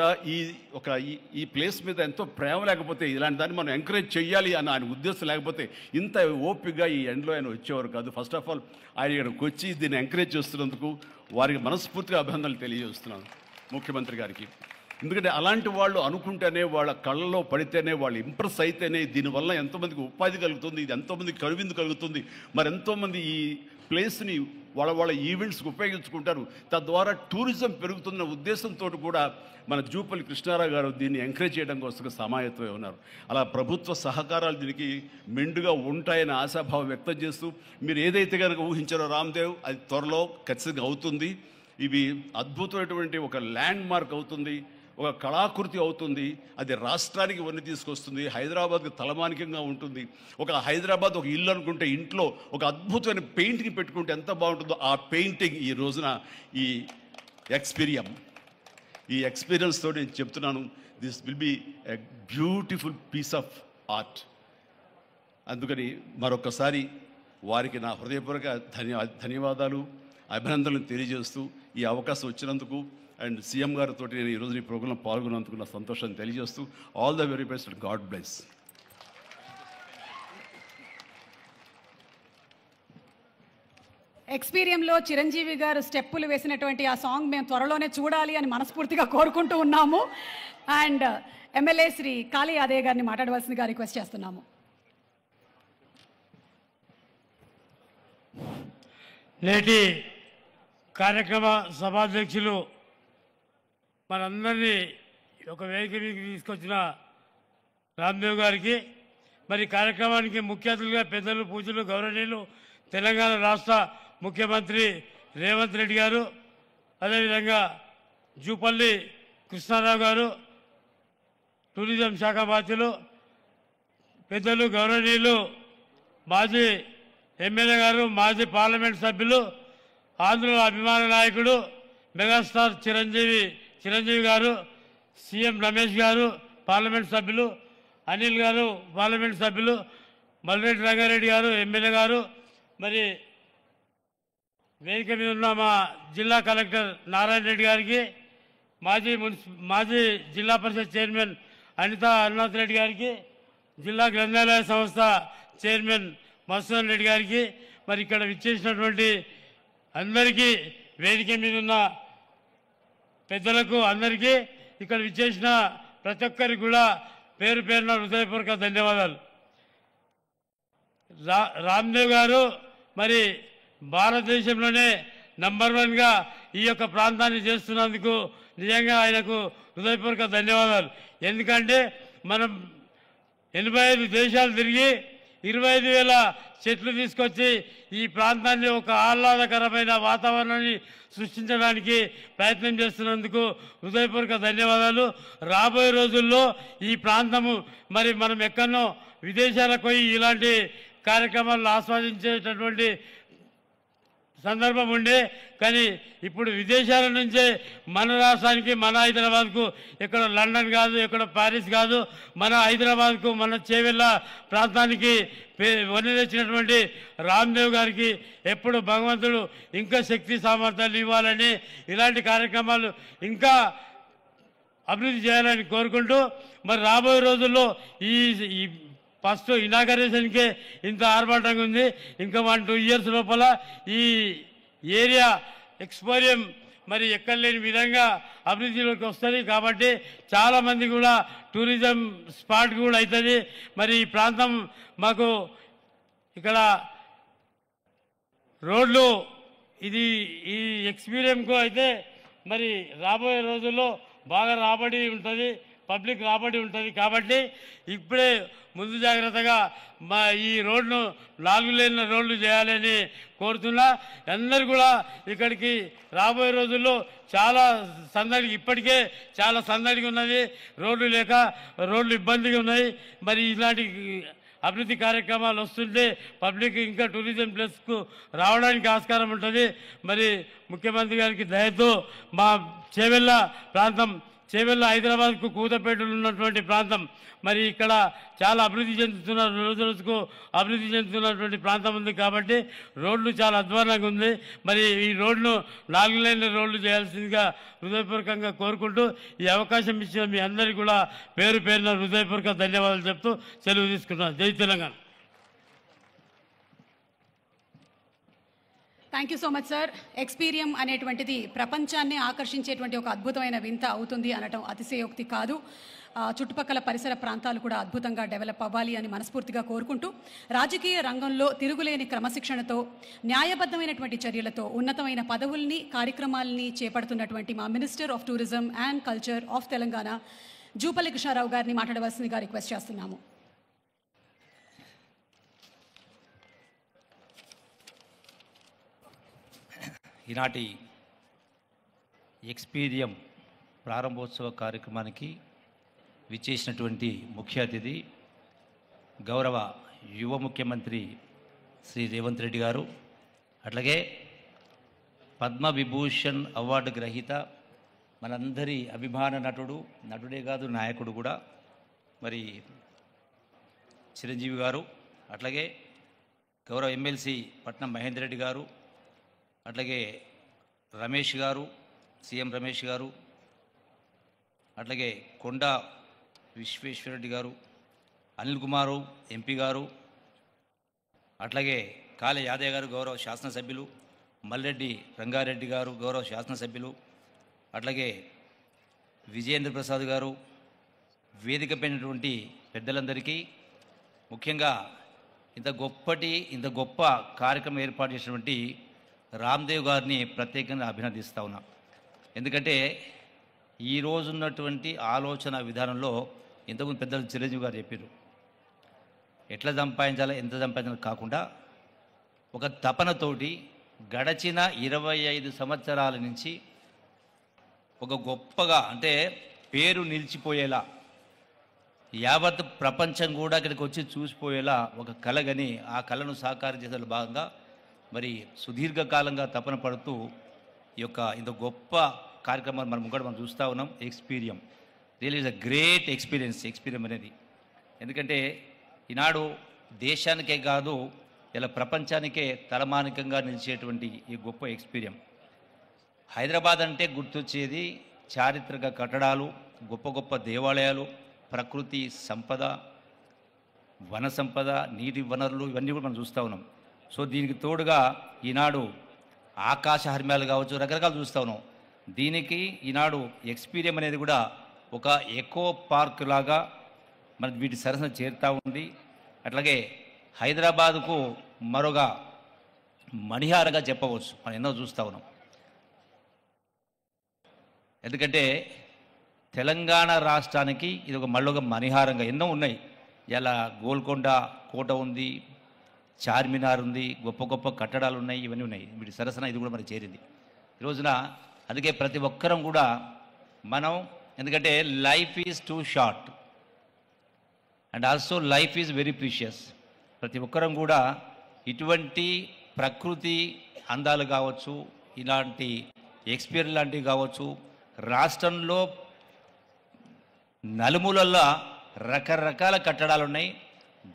ఈ ప్లేస్ మీద ఎంతో ప్రేమ లేకపోతే, ఇలాంటి దాన్ని మనం ఎంకరేజ్ చేయాలి అని ఆయన ఉద్దేశం లేకపోతే ఇంత ఓపికగా ఈ ఎండ్లో ఆయన వచ్చేవారు కాదు. ఫస్ట్ ఆఫ్ ఆల్ ఆయన ఇక్కడికి వచ్చి దీన్ని ఎంకరేజ్ చేస్తున్నందుకు వారికి మనస్ఫూర్తిగా అభినందనలు తెలియజేస్తున్నాను ముఖ్యమంత్రి గారికి. ఎందుకంటే అలాంటి వాళ్ళు అనుకుంటేనే, వాళ్ళ కళ్ళలో పడితేనే, వాళ్ళు ఇంప్రెస్ అయితేనే దీనివల్ల ఎంతోమందికి ఉపాధి కలుగుతుంది, ఇది ఎంతోమందికి కనువిందు కలుగుతుంది. మరి ఎంతోమంది ఈ ప్లేస్ని వాళ్ళ ఈవెంట్స్కి ఉపయోగించుకుంటారు, తద్వారా టూరిజం పెరుగుతున్న ఉద్దేశంతో కూడా మన జూపల్లి కృష్ణారావు గారు దీన్ని ఎంకరేజ్ చేయడం కోసం సమాయత్తమై ఉన్నారు. అలా ప్రభుత్వ సహకారాలు దీనికి మెండుగా ఉంటాయని ఆశాభావం వ్యక్తం చేస్తూ, మీరు ఏదైతే కనుక ఊహించారో రామ్దేవ్ అది త్వరలో ఖచ్చితంగా అవుతుంది. ఇవి అద్భుతమైనటువంటి ఒక ల్యాండ్ మార్క్ అవుతుంది, ఒక కళాకృతి అవుతుంది. అది రాష్ట్రానికి వన్ని తీసుకొస్తుంది, హైదరాబాద్కి తలమానికంగా ఉంటుంది. ఒక హైదరాబాద్ ఒక ఇల్లు అనుకుంటే ఇంట్లో ఒక అద్భుతమైన పెయింటింగ్ పెట్టుకుంటే ఎంత బాగుంటుందో ఆ పెయింటింగ్ ఈ రోజున ఈ ఎక్స్పీరియన్స్తో నేను చెప్తున్నాను, this will be a beautiful piece of art. అందుకని మరొకసారి వారికి నా హృదయపూర్వక ధన్యవాదాలు, అభినందనలు తెలియజేస్తూ ఈ అవకాశం వచ్చినందుకు అండ్ సీఎం గారితో నేను ఈరోజు ఈ ప్రోగ్రాంలో పాల్గొన్నందుకు నా సంతోషాన్ని తెలియజేస్తూ all the very best, god bless. ఎక్స్పీరియంలో చిరంజీవి గారు స్టెప్పులు వేసినటువంటి ఆ సాంగ్ మేము త్వరలోనే చూడాలి అని మనస్ఫూర్తిగా కోరుకుంటూ ఉన్నాము. అండ్ ఎమ్మెల్యే శ్రీ కాళీ యాదయ్య గారిని మాట్లాడవలసిందిగా రిక్వెస్ట్ చేస్తున్నాము. నేటి కార్యక్రమ సభాధ్యక్షులు మనందరినీ ఒక వేదిక మీదకి తీసుకొచ్చిన రామ్దేవ్ గారికి, మరి కార్యక్రమానికి ముఖ్య అతిథులుగా పెద్దలు, పూజలు, గౌరవనీయులు తెలంగాణ రాష్ట్ర ముఖ్యమంత్రి రేవంత్ రెడ్డి గారు, అదేవిధంగా జూపల్లి కృష్ణారావు గారు, టూరిజం శాఖ బాధ్యులు పెద్దలు, గౌరవనీయులు మాజీ ఎమ్మెల్యే గారు, మాజీ పార్లమెంట్ సభ్యులు, ఆంధ్రుల అభిమాన నాయకుడు మెగాస్టార్ చిరంజీవి గారు, సీఎం రమేష్ గారు పార్లమెంట్ సభ్యులు, అనిల్ గారు పార్లమెంట్ సభ్యులు, మల్రెడ్డి రంగారెడ్డి గారు ఎమ్మెల్యే గారు, మరి వేదిక మీద ఉన్న మా జిల్లా కలెక్టర్ నారాయణ రెడ్డి గారికి, మాజీ జిల్లా పరిషత్ చైర్మన్ అనితా అరుణాథ్ రెడ్డి గారికి, జిల్లా గ్రంథాలయ సంస్థ చైర్మన్ మధుసూదన్ రెడ్డి గారికి, మరి ఇక్కడ విచ్చేసినటువంటి అందరికీ, వేదిక మీద ఉన్న పెద్దలకు అందరికీ, ఇక్కడ విచ్చేసిన ప్రతి ఒక్కరికి కూడా పేరు పేరున హృదయపూర్వక ధన్యవాదాలు. రామ్దేవ్ గారు మరి భారతదేశంలోనే నంబర్ 1గా ఈ యొక్క ప్రాంతాన్ని చేస్తున్నందుకు నిజంగా ఆయనకు హృదయపూర్వక ధన్యవాదాలు. ఎందుకంటే మనం 85 దేశాలు తిరిగి 25,000 చెట్లు తీసుకొచ్చి ఈ ప్రాంతాన్ని ఒక ఆహ్లాదకరమైన వాతావరణాన్ని సృష్టించడానికి ప్రయత్నం చేస్తున్నందుకు హృదయపూర్వక ధన్యవాదాలు. రాబోయే రోజుల్లో ఈ ప్రాంతము మరి మనం ఎక్కడో విదేశాలకు పోయి ఇలాంటి కార్యక్రమాలను ఆస్వాదించేటటువంటి సందర్భం ఉండే, కానీ ఇప్పుడు విదేశాల నుంచే మన రాష్ట్రానికి, మన హైదరాబాద్కు, ఎక్కడ లండన్ కాదు, ఎక్కడ ప్యారిస్ కాదు, మన హైదరాబాద్కు, మన చేవెళ్ళ ప్రాంతానికి వన్నె తెచ్చినటువంటి రామ్దేవ్ గారికి ఎప్పుడు భగవంతుడు ఇంకా శక్తి సామర్థ్యాలు ఇవ్వాలని, ఇలాంటి కార్యక్రమాలు ఇంకా అభివృద్ధి చేయాలని కోరుకుంటూ, మరి రాబోయే రోజుల్లో ఈ ఫస్ట్ ఇనాగరేషన్కే ఇంత ఆర్భాటంగా ఉంది. ఇంకా 1-2 ఇయర్స్ లోపల ఈ ఏరియా ఎక్స్పోరియం మరి ఎక్కడ లేని విధంగా అభివృద్ధిలోకి వస్తుంది. కాబట్టి చాలామంది కూడా టూరిజం స్పాట్ కూడా అవుతుంది. మరి ఈ ప్రాంతం మాకు ఇక్కడ రోడ్లు ఇది ఈ ఎక్స్పీరియన్కు అయితే మరి రాబోయే రోజుల్లో బాగా రాబడి ఉంటుంది, పబ్లిక్ రాబడి ఉంటుంది. కాబట్టి ఇప్పుడే ముందు జాగ్రత్తగా ఈ రోడ్ను 4 లేన్ల రోడ్లు చేయాలని కోరుతున్నా. అందరూ కూడా ఇక్కడికి రాబోయే రోజుల్లో చాలా సందడి, ఇప్పటికే చాలా సందడిగా ఉన్నది, రోడ్లు లేక రోడ్లు ఇబ్బందిగా ఉన్నాయి. మరి ఇలాంటి అభివృద్ధి కార్యక్రమాలు వస్తుంటే పబ్లిక్ ఇంకా టూరిజం ప్లేస్కు రావడానికి ఆస్కారం ఉంటుంది. మరి ముఖ్యమంత్రి గారికి దయతో మా చేవెళ్ళ ప్రాంతం, చేవెళ్ళ హైదరాబాద్కు కూతపేటలో ఉన్నటువంటి ప్రాంతం, మరి ఇక్కడ చాలా అభివృద్ధి చెందుతున్న, రోజు రోజుకు అభివృద్ధి చెందుతున్నటువంటి ప్రాంతం ఉంది. కాబట్టి రోడ్లు చాలా అధ్వానంగా ఉంది. మరి ఈ రోడ్ను 4 లేన్ల రోడ్లు చేయాల్సిందిగా హృదయపూర్వకంగా కోరుకుంటూ ఈ అవకాశం ఇచ్చిన మీ అందరికీ కూడా పేరు పేరున హృదయపూర్వక ధన్యవాదాలు చెప్తూ సెలవు తీసుకున్నాను. జై Telangana. Thank you so much sir. Experium అనేటువంటిది ప్రపంచాన్ని ఆకర్షించేటువంటి ఒక అద్భుతమైన వింత అవుతుంది అనటం అతిశయోక్తి కాదు. చుట్టుపక్కల పరిసర ప్రాంతాలు కూడా అద్భుతంగా డెవలప్ అవ్వాలి అని మనస్ఫూర్తిగా కోరుకుంటూ, రాజకీయ రంగంలో తిరుగులేని క్రమశిక్షణతో, న్యాయబద్ధమైనటువంటి చర్యలతో ఉన్నతమైన పదవుల్ని, కార్యక్రమాలని చేపడుతున్నటువంటి మా minister of tourism and culture of Telangana Jupally Krishna Rao గారిని మాట్లాడవలసిందిగా రిక్వెస్ట్ చేస్తున్నాము. ఈనాటి ఎక్స్పీరియం ప్రారంభోత్సవ కార్యక్రమానికి విచ్చేసినటువంటి ముఖ్య అతిథి గౌరవ యువ ముఖ్యమంత్రి శ్రీ రేవంత్ రెడ్డి గారు, అట్లాగే పద్మవిభూషణ్ అవార్డు గ్రహీత మనందరి అభిమాన నటుడే కాదు నాయకుడు కూడా మరి చిరంజీవి గారు, అట్లాగే గౌరవ ఎమ్మెల్సీ పట్నం మహేందర్ రెడ్డి గారు, అట్లాగే రమేష్ గారు, సీఎం రమేష్ గారు, అట్లాగే కొండా విశ్వేశ్వరరెడ్డి గారు, అనిల్ కుమారు ఎంపీ గారు, అట్లాగే కాళ యాదయ్య గారు గౌరవ శాసనసభ్యులు, మల్రెడ్డి రంగారెడ్డి గారు గౌరవ శాసనసభ్యులు, అట్లాగే విజయేంద్ర ప్రసాద్ గారు, వేదిక పైనటువంటి పెద్దలందరికీ, ముఖ్యంగా ఇంత గొప్ప కార్యక్రమం ఏర్పాటు చేసినటువంటి రామ్దేవ్ గారిని ప్రత్యేకంగా అభినందిస్తా ఉన్నా. ఎందుకంటే ఈరోజు ఉన్నటువంటి ఆలోచన విధానంలో ఇంతకుముందు పెద్దలు చిరంజీవి గారు చెప్పారు, ఎట్లా సంపాదించాలో ఎంత సంపాదించాలో కాకుండా ఒక తపనతోటి గడచిన 25 సంవత్సరాల నుంచి ఒక గొప్పగా, అంటే పేరు నిలిచిపోయేలా, యావత్ ప్రపంచం కూడా ఇక్కడికి వచ్చి చూసిపోయేలా ఒక కళగని ఆ కళను సాకారం చేసే భాగంగా మరి సుదీర్ఘకాలంగా తపన పడుతూ ఈ యొక్క ఇంత గొప్ప కార్యక్రమాలు మనం చూస్తూ ఉన్నాం. Experium real is a great Experium అనేది. ఎందుకంటే ఈనాడు దేశానికే కాదు ఇలా ప్రపంచానికే తలమానికంగా నిలిచేటువంటి ఈ గొప్ప ఎక్స్పీరియం. హైదరాబాద్ అంటే గుర్తొచ్చేది చారిత్రక కట్టడాలు, గొప్ప గొప్ప దేవాలయాలు, ప్రకృతి సంపద, వన సంపద, నీటి వనరులు ఇవన్నీ కూడా మనం చూస్తూ ఉన్నాం. సో దీనికి తోడుగా ఈనాడు ఆకాశ హర్మ్యాలు కావచ్చు, రకరకాలు చూస్తూ ఉన్నాం. దీనికి ఈనాడు ఎక్స్పీరియం అనేది కూడా ఒక ఎకో పార్క్ లాగా మన వీటి సరసన చేరుతూ ఉంది. అట్లాగే హైదరాబాదుకు మరొక మణిహారగా చెప్పవచ్చు. మనం ఎన్నో చూస్తూ ఉన్నాం. ఎందుకంటే తెలంగాణ రాష్ట్రానికి ఇది ఒక మళ్ళొక మణిహారంగా ఎన్నో ఉన్నాయి. ఇలా గోల్కొండ కోట ఉంది, చార్మినార్ ఉంది, గొప్ప గొప్ప కట్టడాలు ఉన్నాయి, ఇవన్నీ ఉన్నాయి. వీటి సరసన ఇది కూడా మనకి చేరింది ఈ రోజున. అందుకే ప్రతి ఒక్కరం కూడా మనం, ఎందుకంటే life is two short and also life is very precious. ప్రతి ఒక్కరం కూడా ఇటువంటి ప్రకృతి అందాలు కావచ్చు, ఇలాంటి ఎక్స్పీరియన్స్ లాంటివి కావచ్చు, రాష్ట్రంలో నలుమూలల్లో రకరకాల కట్టడాలు ఉన్నాయి,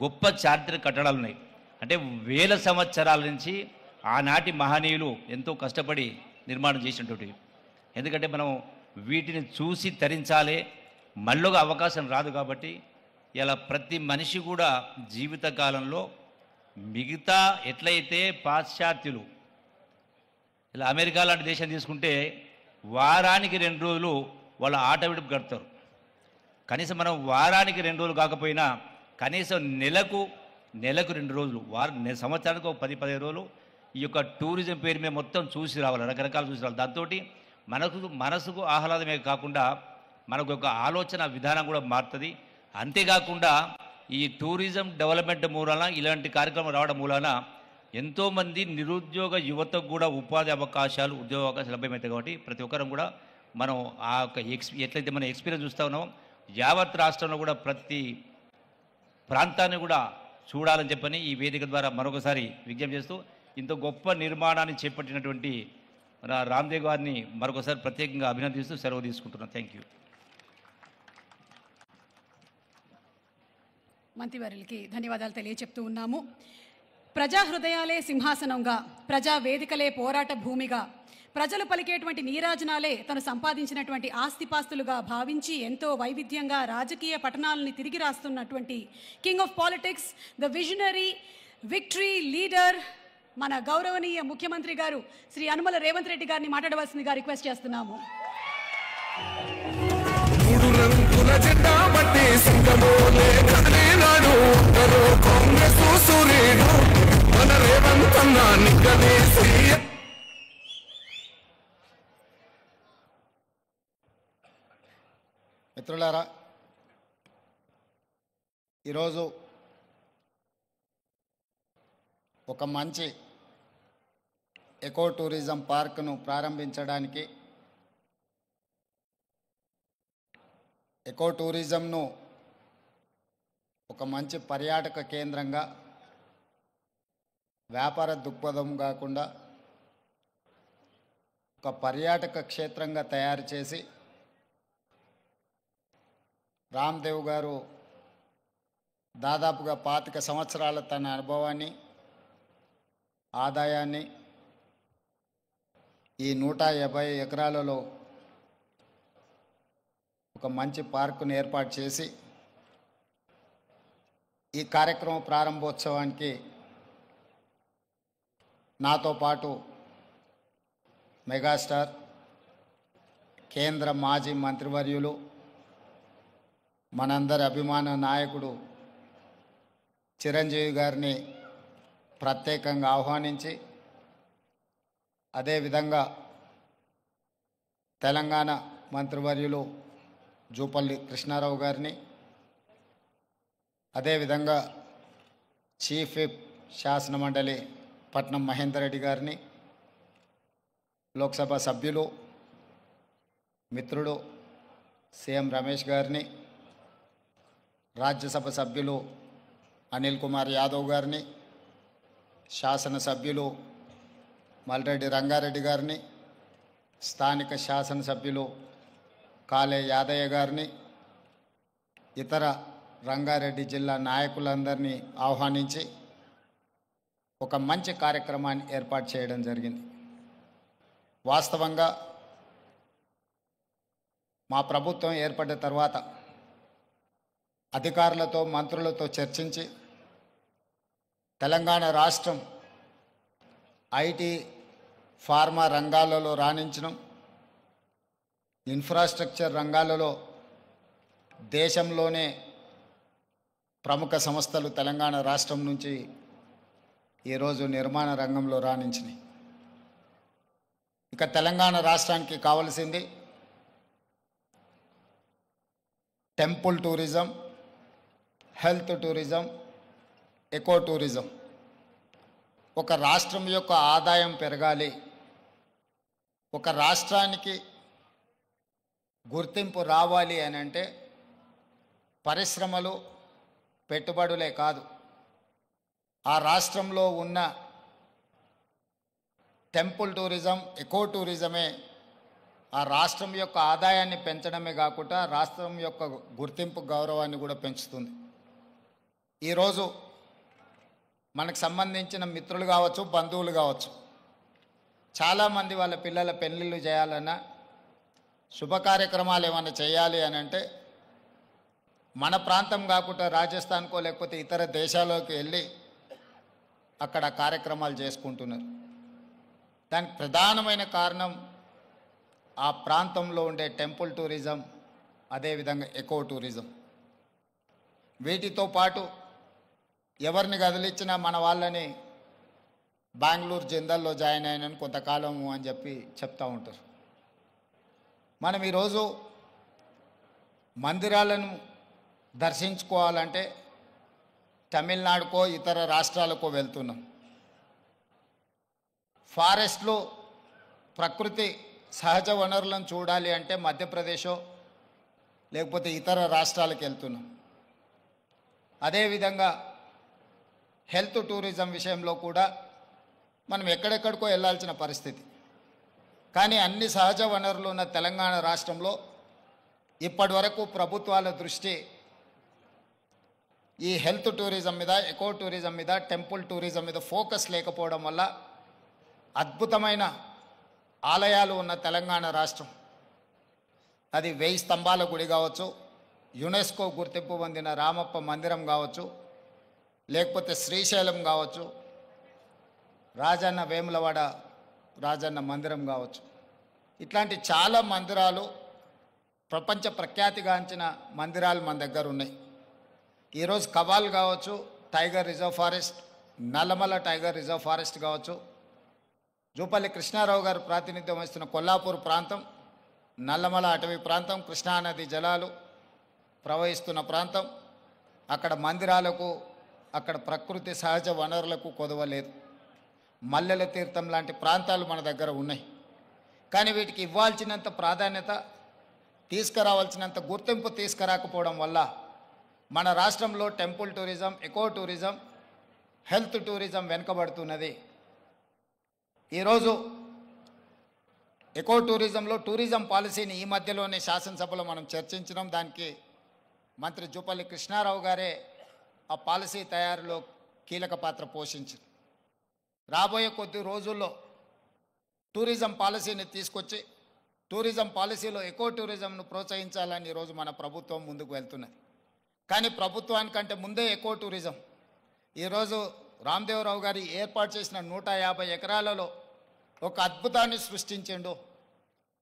గొప్ప చారిత్రక కట్టడాలు ఉన్నాయి. అంటే వేల సంవత్సరాల నుంచి ఆనాటి మహనీయులు ఎంతో కష్టపడి నిర్మాణం చేసినటువంటివి. ఎందుకంటే మనం వీటిని చూసి తరించాలే, మళ్ళొక అవకాశం రాదు. కాబట్టి ఇలా ప్రతి మనిషి కూడా జీవితకాలంలో మిగతా ఎట్లయితే పాశ్చాత్యులు ఇలా అమెరికా లాంటి దేశం తీసుకుంటే వారానికి 2 రోజులు వాళ్ళ ఆట విడుపు గడుపుతారు. కనీసం మనం వారానికి 2 రోజులు కాకపోయినా కనీసం నెలకు 2 రోజులు, సంవత్సరానికి ఒక 10-15 రోజులు ఈ యొక్క టూరిజం పేరు మీద మొత్తం చూసి రావాలి, రకరకాలు చూసి రావాలి. దాంతో మనసుకు ఆహ్లాదమే కాకుండా మనకు ఒక ఆలోచన విధానం కూడా మారుతుంది. అంతేకాకుండా ఈ టూరిజం డెవలప్మెంట్ మూలాన, ఇలాంటి కార్యక్రమం రావడం మూలాన ఎంతోమంది నిరుద్యోగ యువతకు కూడా ఉపాధి అవకాశాలు, ఉద్యోగ అవకాశాలు లభ్యమవుతాయి. కాబట్టి ప్రతి ఒక్కరం కూడా మనం ఆ యొక్క ఎట్లయితే మనం ఎక్స్పీరియన్స్ చూస్తూ ఉన్నామో యావత్ రాష్ట్రంలో కూడా ప్రతి ప్రాంతాన్ని కూడా చూడాలని చెప్పని ఈ వేదిక ద్వారా మరొకసారి విజ్ఞప్తి చేస్తూ, ఇంత గొప్ప నిర్మాణాన్ని చేపట్టినటువంటి రామ్దేవ్ గారిని మరొకసారి ప్రత్యేకంగా అభినందిస్తూ సెలవు తీసుకుంటున్నాను. Thank you. మంత్రివర్యులకి ధన్యవాదాలు తెలియచెప్తూ ఉన్నాము. ప్రజా హృదయాలే సింహాసనంగా, ప్రజా వేదికలే పోరాట భూమిగా, ప్రజలు పలికేటువంటి నీరాజనాలే తను సంపాదించినటువంటి ఆస్తిపాస్తులుగా భావించి ఎంతో వైవిధ్యంగా రాజకీయ పఠనాలని తిరిగి రాస్తున్నటువంటి king of politics, the visionary, victory leader, మన గౌరవనీయ ముఖ్యమంత్రి గారు శ్రీ యనమల రేవంత్ రెడ్డి గారిని మాట్లాడవలసిందిగా రిక్వెస్ట్ చేస్తున్నాము. మిత్రులారా, ఈరోజు ఒక మంచి ఎకో టూరిజం పార్క్ను ప్రారంభించడానికి, ఎకో టూరిజంను ఒక మంచి పర్యాటక కేంద్రంగా, వ్యాపార దృక్పథం కాకుండా ఒక పర్యాటక క్షేత్రంగా తయారు చేసి రామ్దేవ్ గారు దాదాపుగా 25 సంవత్సరాల తన అనుభవాన్ని, ఆదాయాన్ని ఈ 150 ఎకరాలలో ఒక మంచి పార్కును ఏర్పాటు చేసి ఈ కార్యక్రమ ప్రారంభోత్సవానికి నాతో పాటు మెగాస్టార్, కేంద్ర మాజీ మంత్రివర్యులు, మనందరి అభిమాన నాయకుడు చిరంజీవి గారిని ప్రత్యేకంగా ఆహ్వానించి, అదేవిధంగా తెలంగాణ మంత్రివర్యులు జూపల్లి కృష్ణారావు గారిని, అదేవిధంగా చీఫ్ విప్ శాసనమండలి పట్నం మహేందర్ రెడ్డి గారిని, లోక్సభ సభ్యులు మిత్రుడు సీఎం రమేష్ గారిని, రాజ్యసభ సభ్యులు అనిల్ కుమార్ యాదవ్ గారిని, శాసనసభ్యులు మల్రెడ్డి రంగారెడ్డి గారిని, స్థానిక శాసనసభ్యులు కాలే యాదయ్య గారిని, ఇతర రంగారెడ్డి జిల్లా నాయకులందరినీ ఆహ్వానించి ఒక మంచి కార్యక్రమాన్ని ఏర్పాటు చేయడం జరిగింది. వాస్తవంగా మా ప్రభుత్వం ఏర్పడిన తర్వాత అధికారులతో మంత్రులతో చర్చించి తెలంగాణ రాష్ట్రం ఐటీ ఫార్మా రంగాలలో రాణించడం, ఇన్ఫ్రాస్ట్రక్చర్ రంగాలలో దేశంలోనే ప్రముఖ సంస్థలు తెలంగాణ రాష్ట్రం నుంచి ఈరోజు నిర్మాణ రంగంలో రాణించినాయి. ఇక తెలంగాణ రాష్ట్రానికి కావలసింది temple tourism, health tourism, eco tourism. ఒక రాష్ట్రం యొక్క ఆదాయం పెరగాలి, ఒక రాష్ట్రానికి గుర్తింపు రావాలి అని అంటే పరిశ్రమలు, పెట్టుబడులే కాదు, ఆ రాష్ట్రంలో ఉన్న టెంపుల్ టూరిజం, ఎకో టూరిజమే ఆ రాష్ట్రం యొక్క ఆదాయాన్ని పెంచడమే కాకుండా రాష్ట్రం యొక్క గుర్తింపు, గౌరవాన్ని కూడా పెంచుతుంది. ఈరోజు మనకు సంబంధించిన మిత్రులు కావచ్చు, బంధువులు కావచ్చు, చాలామంది వాళ్ళ పిల్లల పెళ్ళిళ్ళు చేయాలన్నా, శుభ కార్యక్రమాలు ఏమైనా చేయాలి అని అంటే మన ప్రాంతం కాకుండా రాజస్థాన్కో లేకపోతే ఇతర దేశాల్లోకి వెళ్ళి అక్కడ కార్యక్రమాలు చేసుకుంటున్నారు. దానికి ప్రధానమైన కారణం ఆ ప్రాంతంలో ఉండే టెంపుల్ టూరిజం, అదేవిధంగా ఎకో టూరిజం. వీటితో పాటు ఎవరిని కదిలిచ్చినా మన వాళ్ళని బెంగళూరు జిందాల్లో జాయిన్ అయినని కొంతకాలము అని చెప్పి చెప్తూ ఉంటారు. మనం ఈరోజు మందిరాలను దర్శించుకోవాలంటే తమిళనాడుకో ఇతర రాష్ట్రాలకో వెళ్తున్నాం. ఫారెస్ట్లో ప్రకృతి సహజ వనరులను చూడాలి అంటే మధ్యప్రదేశో లేకపోతే ఇతర రాష్ట్రాలకు వెళ్తున్నాం. అదేవిధంగా హెల్త్ టూరిజం విషయంలో కూడా మనం ఎక్కడెక్కడికో వెళ్ళాల్సిన పరిస్థితి. కానీ అన్ని సహజ వనరులు ఉన్న తెలంగాణ రాష్ట్రంలో ఇప్పటి వరకు ప్రభుత్వాల దృష్టి ఈ హెల్త్ టూరిజం మీద, ఎకో టూరిజం మీద, టెంపుల్ టూరిజం మీద ఫోకస్ లేకపోవడం వల్ల అద్భుతమైన ఆలయాలు ఉన్న తెలంగాణ రాష్ట్రం, అది 1000 స్తంభాల గుడి కావచ్చు, యునెస్కో గుర్తింపు పొందిన రామప్ప మందిరం కావచ్చు, లేకపోతే శ్రీశైలం కావచ్చు, రాజన్న వేములవాడ రాజన్న మందిరం కావచ్చు, ఇట్లాంటి చాలా మందిరాలు, ప్రపంచ ప్రఖ్యాతిగాంచిన మందిరాలు మన దగ్గర ఉన్నాయి. ఈరోజు కవాల్ కావచ్చు, tiger reserve forest, Nallamala tiger reserve forest కావచ్చు, జూపల్లి కృష్ణారావు గారు ప్రాతినిధ్యం వహిస్తున్న కొల్లాపూర్ ప్రాంతం, నల్లమల అటవీ ప్రాంతం, కృష్ణానది జలాలు ప్రవహిస్తున్న ప్రాంతం, అక్కడ మందిరాలకు, అక్కడ ప్రకృతి సహజ వనరులకు కొదవలేదు. మల్లెల తీర్థం లాంటి ప్రాంతాలు మన దగ్గర ఉన్నాయి. కానీ వీటికి ఇవ్వాల్సినంత ప్రాధాన్యత, తీసుకురావాల్సినంత గుర్తింపు తీసుకురాకపోవడం వల్ల మన రాష్ట్రంలో temple tourism, eco tourism, health tourism వెనుకబడుతున్నది. ఈరోజు ఎకో టూరిజంలో టూరిజం పాలసీని ఈ మధ్యలోనే శాసనసభలో మనం చర్చించడం, దానికి మంత్రి జూపల్లి కృష్ణారావు గారే ఆ పాలసీ తయారీలో కీలక పాత్ర పోషించారు. రాబోయే కొద్ది రోజుల్లో టూరిజం పాలసీని తీసుకొచ్చి టూరిజం పాలసీలో ఎకో టూరిజంను ప్రోత్సహించాలని ఈరోజు మన ప్రభుత్వం ముందుకు వెళ్తున్నది. కానీ ప్రభుత్వానికంటే ముందే ఎకో టూరిజం ఈరోజు రామదేవరావు గారి ఏర్పాటు చేసిన 150 ఎకరాలలో ఒక అద్భుతాన్ని సృష్టించిండు.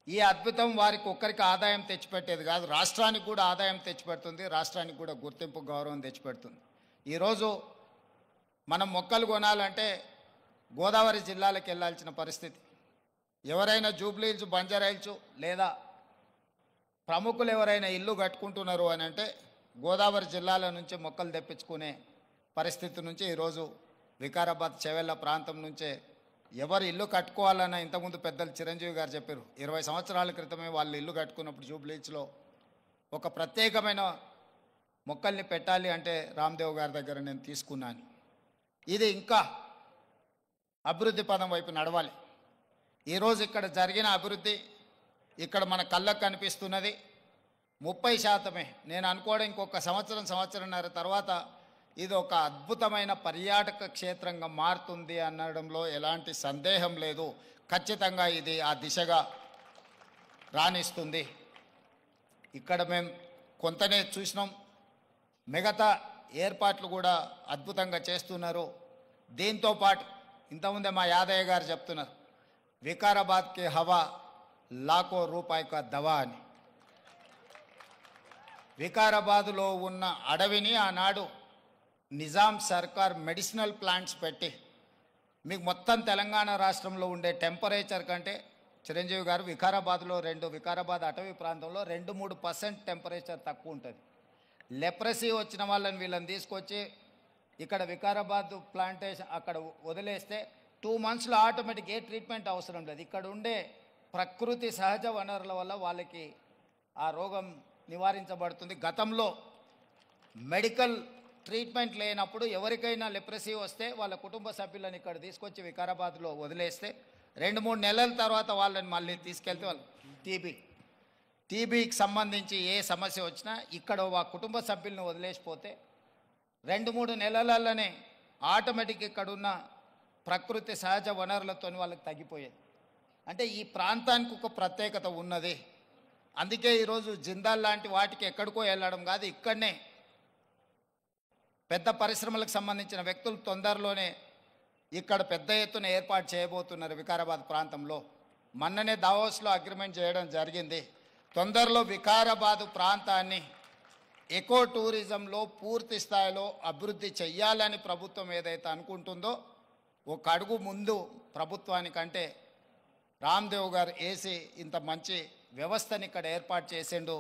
ఈ అద్భుతం వారికి ఒక్కరికి ఆదాయం తెచ్చిపెట్టేది కాదు, రాష్ట్రానికి కూడా ఆదాయం తెచ్చిపెడుతుంది, రాష్ట్రానికి కూడా గుర్తింపు, గౌరవం తెచ్చిపెడుతుంది. ఈరోజు మనం మొక్కలు కొనాలంటే గోదావరి జిల్లాలకు వెళ్ళాల్సిన పరిస్థితి. ఎవరైనా జూబ్లీ హిల్స్, బంజారా హిల్స్ లేదా ప్రముఖులు ఎవరైనా ఇల్లు కట్టుకుంటున్నారు అని అంటే గోదావరి జిల్లాల నుంచి మొక్కలు తెప్పించుకునే పరిస్థితి నుంచి ఈరోజు వికారాబాద్, చెవెళ్ళ ప్రాంతం నుంచే ఎవరు ఇల్లు కట్టుకోవాలన్న, ఇంతకుముందు పెద్దలు చిరంజీవి గారు చెప్పారు, 20 సంవత్సరాల క్రితమే వాళ్ళు ఇల్లు కట్టుకున్నప్పుడు జూబ్లీ హిల్స్లో ఒక ప్రత్యేకమైన మొక్కల్ని పెట్టాలి అంటే రామ్దేవ్ గారి దగ్గర నేను తీసుకున్నాను. ఇది ఇంకా అభివృద్ధి పదం వైపు నడవాలి. ఈరోజు ఇక్కడ జరిగిన అభివృద్ధి ఇక్కడ మన కళ్ళకు కనిపిస్తున్నది 30%. నేను అనుకోవడం ఇంకొక సంవత్సరంన్నర తర్వాత ఇది ఒక అద్భుతమైన పర్యాటక క్షేత్రంగా మారుతుంది అనడంలో ఎలాంటి సందేహం లేదు. ఖచ్చితంగా ఇది ఆ దిశగా రాణిస్తుంది. ఇక్కడ మేము కొంతనే చూసినాం, మిగతా ఏర్పాట్లు కూడా అద్భుతంగా చేస్తున్నారు. దీంతో పాటు ఇంతకుముందే మా యాదయ్య గారు చెప్తున్నారు, వికారాబాద్కి హవా లాఖో రూపాయిక దవా అని. వికారాబాదులో ఉన్న అడవిని ఆనాడు నిజాం సర్కార్ మెడిసినల్ ప్లాంట్స్ పెట్టి మీకు మొత్తం తెలంగాణ రాష్ట్రంలో ఉండే టెంపరేచర్ కంటే చిరంజీవి గారు వికారాబాద్లో వికారాబాద్ అటవీ ప్రాంతంలో 2-3% టెంపరేచర్ తక్కువ ఉంటుంది. లెప్రసీ వచ్చిన వీళ్ళని తీసుకొచ్చి ఇక్కడ వికారాబాద్ ప్లాంటేషన్ అక్కడ వదిలేస్తే 2 monthsలో ఆటోమేటిక్ ఏ ట్రీట్మెంట్ అవసరం లేదు. ఇక్కడ ఉండే ప్రకృతి సహజ వనరుల వల్ల వాళ్ళకి ఆ రోగం నివారించబడుతుంది. గతంలో మెడికల్ ట్రీట్మెంట్ లేనప్పుడు ఎవరికైనా లెప్రసీ వస్తే వాళ్ళ కుటుంబ సభ్యులను ఇక్కడ తీసుకొచ్చి వికారాబాద్లో వదిలేస్తే 2-3 నెలల తర్వాత వాళ్ళని మళ్ళీ తీసుకెళ్తే వాళ్ళు టీబీకి సంబంధించి ఏ సమస్య వచ్చినా ఇక్కడ ఆ కుటుంబ సభ్యులను వదిలేసిపోతే 2-3 నెలలలోనే ఆటోమేటిక్ ఇక్కడున్న ప్రకృతి సహజ వనరులతో వాళ్ళకి తగ్గిపోయేది. అంటే ఈ ప్రాంతానికి ఒక ప్రత్యేకత ఉన్నది. అందుకే ఈరోజు జిందాల్ లాంటి వాటికి ఎక్కడికో వెళ్ళడం కాదు, ఇక్కడనే పెద్ద పరిశ్రమలకు సంబంధించిన వ్యక్తులు తొందరలోనే ఇక్కడ పెద్ద ఎత్తున ఏర్పాటు చేయబోతున్నారు వికారాబాద్ ప్రాంతంలో. మొన్ననే దావోస్లో అగ్రిమెంట్ చేయడం జరిగింది. తొందరలో వికారాబాద్ ప్రాంతాన్ని ఎకో టూరిజంలో పూర్తి స్థాయిలో అభివృద్ధి చెయ్యాలని ప్రభుత్వం ఏదైతే అనుకుంటుందో ఒక అడుగు ముందు ప్రభుత్వానికంటే రామ్దేవ్ గారు వేసి ఇంత మంచి వ్యవస్థని ఇక్కడ ఏర్పాటు చేసిండు.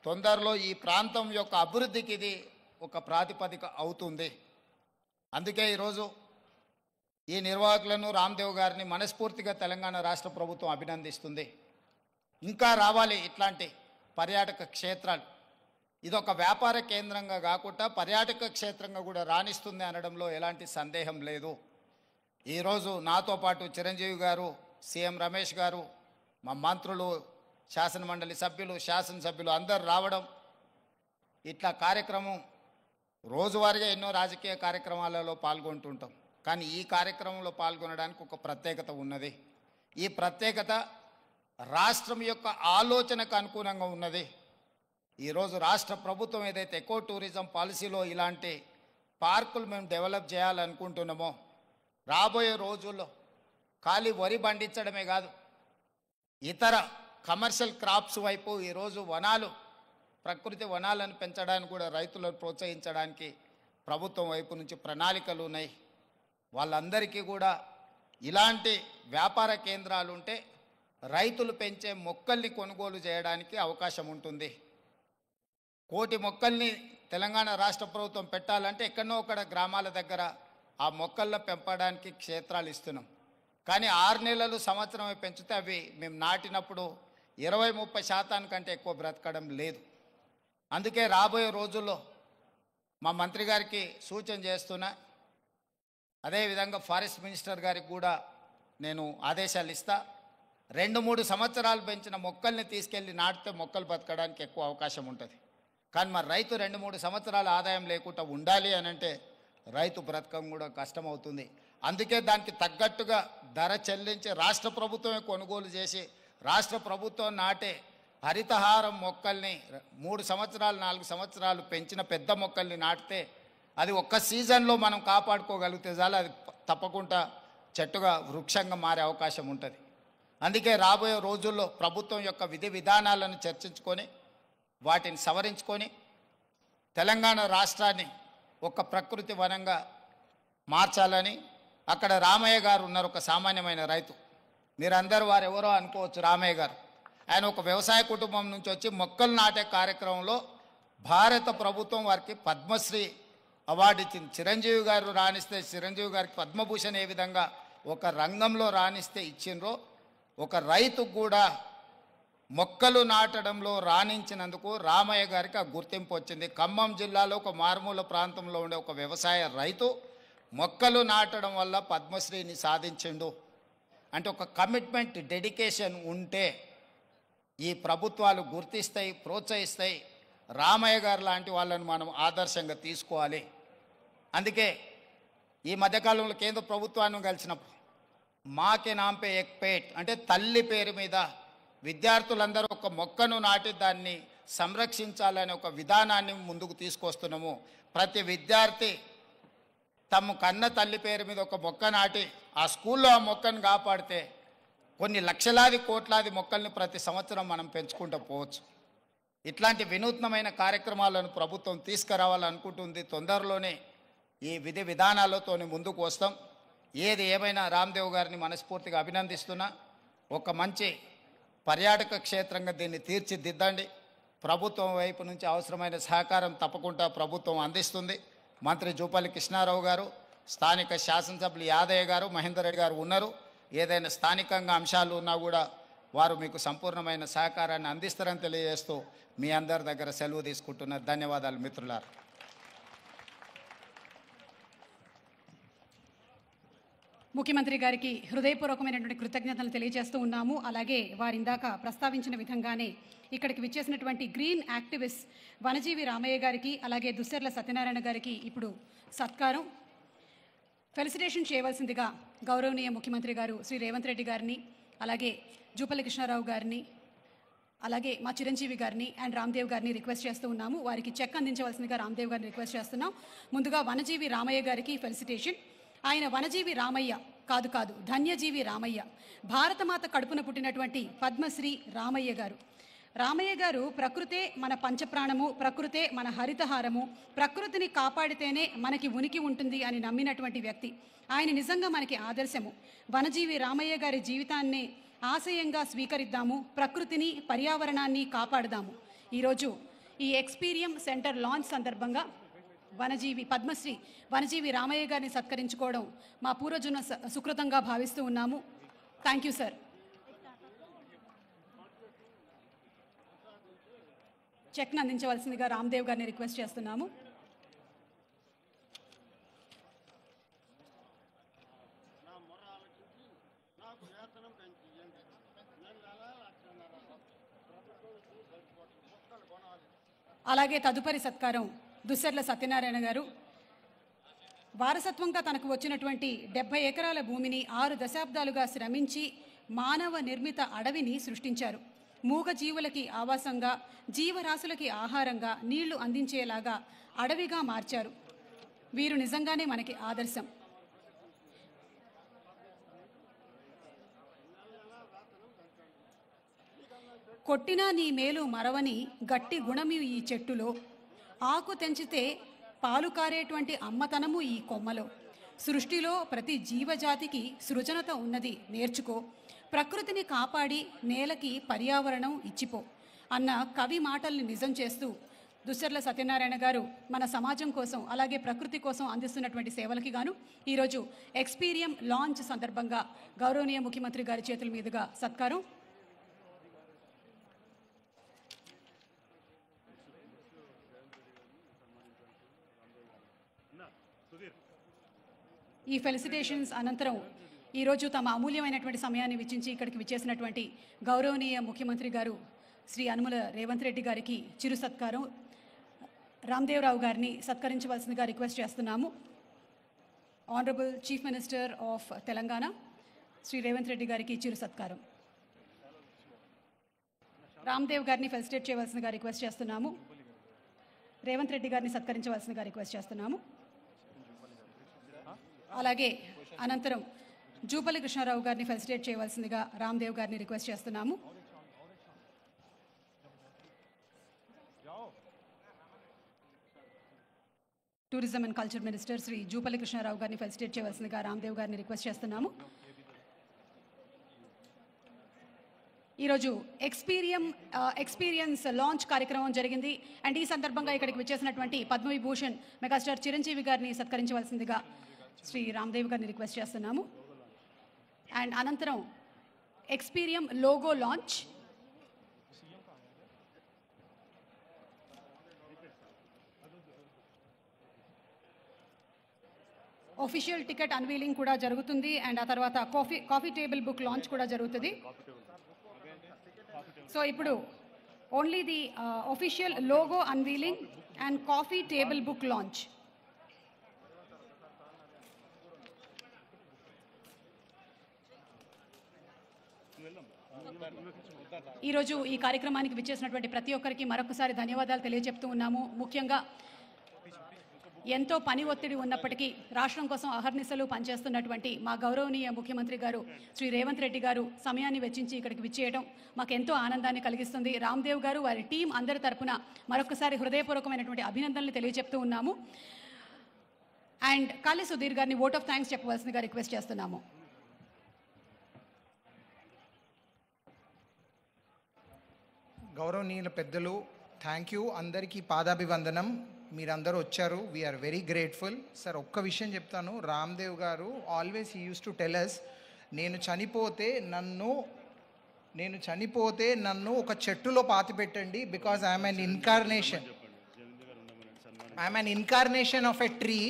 తొందరలో ఈ ప్రాంతం యొక్క అభివృద్ధికి ఇది ఒక ప్రాతిపదిక అవుతుంది. అందుకే ఈరోజు ఈ నిర్వాహకులను రామ్దేవ్ గారిని మనస్ఫూర్తిగా తెలంగాణ రాష్ట్ర ప్రభుత్వం అభినందిస్తుంది. ఇంకా రావాలి ఇట్లాంటి పర్యాటక క్షేత్రాలు. ఇదొక వ్యాపార కేంద్రంగా కాకుండా పర్యాటక క్షేత్రంగా కూడా రాణిస్తుంది అనడంలో ఎలాంటి సందేహం లేదు. ఈరోజు నాతో పాటు చిరంజీవి గారు, సీఎం రమేష్ గారు, మా మంత్రులు, శాసనమండలి సభ్యులు, శాసనసభ్యులు అందరు రావడం, ఇట్లా కార్యక్రమం రోజువారీగా ఎన్నో రాజకీయ కార్యక్రమాలలో పాల్గొంటుంటాం. కానీ ఈ కార్యక్రమంలో పాల్గొనడానికి ఒక ప్రత్యేకత ఉన్నది. ఈ ప్రత్యేకత రాష్ట్రం యొక్క ఆలోచనకు అనుగుణంగా ఉన్నది. ఈరోజు రాష్ట్ర ప్రభుత్వం ఏదైతే ఎకో టూరిజం పాలసీలో ఇలాంటి పార్కులు మేము డెవలప్ చేయాలనుకుంటున్నామో రాబోయే రోజుల్లో ఖాళీ వరి పండించడమే కాదు, ఇతర కమర్షియల్ క్రాప్స్ వైపు ఈరోజు వనాలు, ప్రకృతి వనాలను పెంచడానికి కూడా రైతులను ప్రోత్సహించడానికి ప్రభుత్వం వైపు నుంచి ప్రణాళికలు ఉన్నాయి. వాళ్ళందరికీ కూడా ఇలాంటి వ్యాపార కేంద్రాలు ఉంటే రైతులు పెంచే మొక్కల్ని కొనుగోలు చేయడానికి అవకాశం ఉంటుంది. 1,000 మొక్కల్ని తెలంగాణ రాష్ట్ర ప్రభుత్వం పెట్టాలంటే ఎక్కడో ఒకడ గ్రామాల దగ్గర ఆ మొక్కలను పెంపడానికి క్షేత్రాలు ఇస్తున్నాం. కానీ 6 నెలలు సంవత్సరమే పెంచితే అవి మేము నాటినప్పుడు 20-30% కంటే ఎక్కువ బ్రతకడం లేదు. అందుకే రాబోయే రోజుల్లో మా మంత్రి గారికి సూచన చేస్తున్నా, అదేవిధంగా ఫారెస్ట్ మినిస్టర్ గారికి కూడా నేను ఆదేశాలు ఇస్తా. 2-3 సంవత్సరాలు పెంచిన మొక్కల్ని తీసుకెళ్ళి నాటితే మొక్కలు బతకడానికి ఎక్కువ అవకాశం ఉంటుంది. కానీ మరి రైతు 2-3 సంవత్సరాల ఆదాయం లేకుండా ఉండాలి అని అంటే రైతు బ్రతకం కూడా కష్టమవుతుంది. అందుకే దానికి తగ్గట్టుగా ధర చెల్లించి రాష్ట్ర ప్రభుత్వమే కొనుగోలు చేసి రాష్ట్ర ప్రభుత్వం నాటే హరితహారం మొక్కల్ని 3 సంవత్సరాలు 4 సంవత్సరాలు పెంచిన పెద్ద మొక్కల్ని నాటితే అది ఒక్క సీజన్లో మనం కాపాడుకోగలిగితే చాలు, అది తప్పకుండా చెట్టుగా వృక్షంగా మారే అవకాశం ఉంటుంది. అందుకే రాబోయే రోజుల్లో ప్రభుత్వం యొక్క విధి విధానాలను చర్చించుకొని వాటిని సవరించుకొని తెలంగాణ రాష్ట్రాన్ని ఒక ప్రకృతి వనంగా మార్చాలని. అక్కడ రామయ్య గారు ఉన్నారు, ఒక సామాన్యమైన రైతు. మీరందరూ వారు ఎవరో అనుకోవచ్చు. రామయ్య గారు ఆయన ఒక వ్యవసాయ కుటుంబం నుంచి వచ్చి మొక్కలు నాటే కార్యక్రమంలో భారత ప్రభుత్వం వారికి పద్మశ్రీ అవార్డు ఇచ్చింది. చిరంజీవి గారు రాణిస్తే చిరంజీవి గారికి పద్మభూషణ్ ఏ విధంగా ఒక రంగంలో రాణిస్తే ఇచ్చిండ్రో, ఒక రైతుకు కూడా మొక్కలు నాటడంలో రాణించినందుకు రామయ్య గారికి ఆ గుర్తింపు వచ్చింది. ఖమ్మం జిల్లాలో ఒక మారుమూల ప్రాంతంలో ఉండే ఒక వ్యవసాయ రైతు మొక్కలు నాటడం వల్ల పద్మశ్రీని సాధించిండు. అంటే ఒక కమిట్మెంట్, డెడికేషన్ ఉంటే ఈ ప్రభుత్వాలు గుర్తిస్తాయి, ప్రోత్సహిస్తాయి. రామయ్య గారు లాంటి వాళ్ళని మనం ఆదర్శంగా తీసుకోవాలి. అందుకే ఈ మధ్యకాలంలో కేంద్ర ప్రభుత్వాన్ని కలిసినప్పుడు మాకే నాంపే ఎక్ పేట్ అంటే తల్లి పేరు మీద విద్యార్థులందరూ ఒక మొక్కను నాటి దాన్ని సంరక్షించాలనే ఒక విధానాన్ని ముందుకు తీసుకొస్తున్నాము. ప్రతి విద్యార్థి తమ కన్న తల్లి పేరు మీద ఒక మొక్క నాటి ఆ స్కూల్లో ఆ మొక్కను కాపాడితే కొన్ని లక్షలాది కోట్లాది మొక్కల్ని ప్రతి సంవత్సరం మనం పెంచుకుంటూ పోవచ్చు. ఇట్లాంటి వినూత్నమైన కార్యక్రమాలను ప్రభుత్వం తీసుకురావాలనుకుంటుంది. తొందరలోనే ఈ విధి విధానాలతో ముందుకు వస్తాం. ఏది ఏమైనా రామ్దేవ్ గారిని మనస్ఫూర్తిగా అభినందిస్తున్నా. ఒక మంచి పర్యాటక క్షేత్రంగా దీన్ని తీర్చిదిద్దండి. ప్రభుత్వం వైపు నుంచి అవసరమైన సహకారం తప్పకుండా ప్రభుత్వం అందిస్తుంది. మంత్రి జూపల్లి కృష్ణారావు గారు, స్థానిక శాసనసభ్యులు యాదయ్య గారు, మహేందర్ రెడ్డి గారు ఉన్నారు. ఏదైనా స్థానికంగా అంశాలు ఉన్నా కూడా వారు మీకు సంపూర్ణమైన సహకారాన్ని అందిస్తారని తెలియజేస్తూ మీ అందరి దగ్గర సెలవు తీసుకుంటున్నారు. ధన్యవాదాలు మిత్రులారా. ముఖ్యమంత్రి గారికి హృదయపూర్వకమైనటువంటి కృతజ్ఞతలు తెలియజేస్తూ ఉన్నాము. అలాగే వారు ఇందాక ప్రస్తావించిన విధంగానే ఇక్కడికి విచ్చేసినటువంటి గ్రీన్ యాక్టివిస్ట్ వనజీవి రామయ్య గారికి, అలాగే దుస్సర్ల సత్యనారాయణ గారికి ఇప్పుడు సత్కారం ఫెలిసిటేషన్ చేయవలసిందిగా గౌరవనీయ ముఖ్యమంత్రి గారు శ్రీ రేవంత్ రెడ్డి గారిని, అలాగే జూపల్లి కృష్ణారావు గారిని, అలాగే మా చిరంజీవి గారిని అండ్ రామ్దేవ్ గారిని రిక్వెస్ట్ చేస్తూ ఉన్నాము. వారికి చెక్ అందించవలసిందిగా రామ్దేవ్ గారిని రిక్వెస్ట్ చేస్తున్నాం. ముందుగా వనజీవి రామయ్య గారికి ఫెలిసిటేషన్. ఆయన వనజీవి రామయ్య కాదు ధన్యజీవి రామయ్య, భారతమాత కడుపున పుట్టినటువంటి పద్మశ్రీ రామయ్య గారు. రామయ్య గారు ప్రకృతే మన పంచప్రాణము, ప్రకృతే మన హరితహారము, ప్రకృతిని కాపాడితేనే మనకి ఉనికి ఉంటుంది అని నమ్మినటువంటి వ్యక్తి. ఆయన నిజంగా మనకి ఆదర్శము. వనజీవి రామయ్య గారి జీవితాన్ని ఆశయంగా స్వీకరిద్దాము, ప్రకృతిని పర్యావరణాన్ని కాపాడదాము. ఈరోజు ఈ ఎక్స్పీరియం సెంటర్ లాంచ్ సందర్భంగా పద్మశ్రీ వనజీవి రామయ్య గారిని సత్కరించుకోవడం మా పూర్వజన్మ సుకృతంగా భావిస్తూ ఉన్నాము. Thank you sir. చెక్ను అందించవలసిందిగా రామ్దేవ్ గారిని రిక్వెస్ట్ చేస్తున్నాము. అలాగే తదుపరి సత్కారం దుస్సర్ల సత్యనారాయణ గారు. వారసత్వంగా తనకు వచ్చినటువంటి 70 ఎకరాల భూమిని 6 దశాబ్దాలుగా శ్రమించి మానవ నిర్మిత అడవిని సృష్టించారు. మూగ జీవులకి ఆవాసంగా, జీవరాశులకి ఆహారంగా, నీళ్లు అందించేలాగా అడవిగా మార్చారు. వీరు నిజంగానే మనకి ఆదర్శం. కొట్టినా నీ మేలు మరవని గట్టి గుణము ఈ చెట్టులో, ఆకు తెంచితే పాలు కారేటువంటి అమ్మతనము ఈ కొమ్మలో, సృష్టిలో ప్రతి జీవజాతికి సృజనత ఉన్నది నేర్చుకో, ప్రకృతిని కాపాడి నేలకి పర్యావరణం ఇచ్చిపో అన్న కవి మాటల్ని నిజం చేస్తూ దుస్సర్ల సత్యనారాయణ గారు మన సమాజం కోసం, అలాగే ప్రకృతి కోసం అందిస్తున్నటువంటి సేవలకి గాను ఈరోజు ఎక్స్పీరియం లాంచ్ సందర్భంగా గౌరవనీయ ముఖ్యమంత్రి గారి చేతుల మీదుగా సత్కారం. ఈ ఫెలిసిటేషన్స్ అనంతరం ఈరోజు తమ అమూల్యమైనటువంటి సమయాన్ని వెచ్చించి ఇక్కడికి విచ్చేసినటువంటి గౌరవనీయ ముఖ్యమంత్రి గారు శ్రీ యనుమల రేవంత్ రెడ్డి గారికి చిరు సత్కారం రామ్దేవరావు గారిని సత్కరించవలసిందిగా రిక్వెస్ట్ చేస్తున్నాము. Honourable chief minister of Telangana Shri Revanth Reddy గారికి చిరు సత్కారం. రామ్దేవ్ గారిని ఫెలిసిటేట్ చేయవలసిందిగా రిక్వెస్ట్ చేస్తున్నాము. రేవంత్ రెడ్డి గారిని సత్కరించవలసిందిగా రిక్వెస్ట్ చేస్తున్నాము. అలాగే అనంతరం జూపల్లి కృష్ణారావు గారిని ఫెలిసిటేట్ చేయవలసిందిగా రామ్దేవ్ గారిని రిక్వెస్ట్ చేస్తున్నాము. Tourism and culture minister Shri Jupally Krishna Rao గారిని ఫెలిసిటేట్ చేయవలసిందిగా రామ్దేవ్ గారిని రిక్వెస్ట్ చేస్తున్నాము. ఈరోజు ఎక్స్పీరియన్స్ లాంచ్ కార్యక్రమం జరిగింది. అండ్ ఈ సందర్భంగా ఇక్కడికి వచ్చేసినటువంటి పద్మవిభూషణ్ మెగాస్టార్ చిరంజీవి గారిని సత్కరించవలసిందిగా శ్రీ రామ్దేవ్ గారిని రిక్వెస్ట్ చేస్తున్నాము. అండ్ అనంతరం Experium logo launch, official ticket unveiling కూడా జరుగుతుంది. అండ్ ఆ తర్వాత కాఫీ టేబుల్ బుక్ లాంచ్ కూడా జరుగుతుంది. సో ఇప్పుడు only the official logo unveiling and coffee table book launch. ఈరోజు ఈ కార్యక్రమానికి విచ్చేసినటువంటి ప్రతి ఒక్కరికి మరొకసారి ధన్యవాదాలు తెలియజెప్తూ ఉన్నాము. ముఖ్యంగా ఎంతో పని ఒత్తిడి ఉన్నప్పటికీ రాష్ట్రం కోసం అహర్నిశలు పనిచేస్తున్నటువంటి మా గౌరవనీయ ముఖ్యమంత్రి గారు శ్రీ రేవంత్ రెడ్డి గారు సమయాన్ని వెచ్చించి ఇక్కడికి విచ్చేయడం మాకు ఎంతో ఆనందాన్ని కలిగిస్తుంది. రామ్దేవ్ గారు వారి టీం అందరి తరపున మరొకసారి హృదయపూర్వకమైనటువంటి అభినందనలు తెలియజెప్తూ ఉన్నాము. అండ్ కాళీ సుధీర్ గారిని ఓట్ ఆఫ్ థ్యాంక్స్ చెప్పవలసిందిగా రిక్వెస్ట్ చేస్తున్నాము. గౌరవనీయుల పెద్దలు, థ్యాంక్ యూ. అందరికీ పాదాభివందనం. మీరందరూ వచ్చారు, వీఆర్ వెరీ గ్రేట్ఫుల్. సార్ ఒక్క విషయం చెప్తాను, Ramdev garu always he used to tell us, నేను చనిపోతే నన్ను ఒక చెట్టులో పాతి పెట్టండి, because I'm an incarnation of a tree.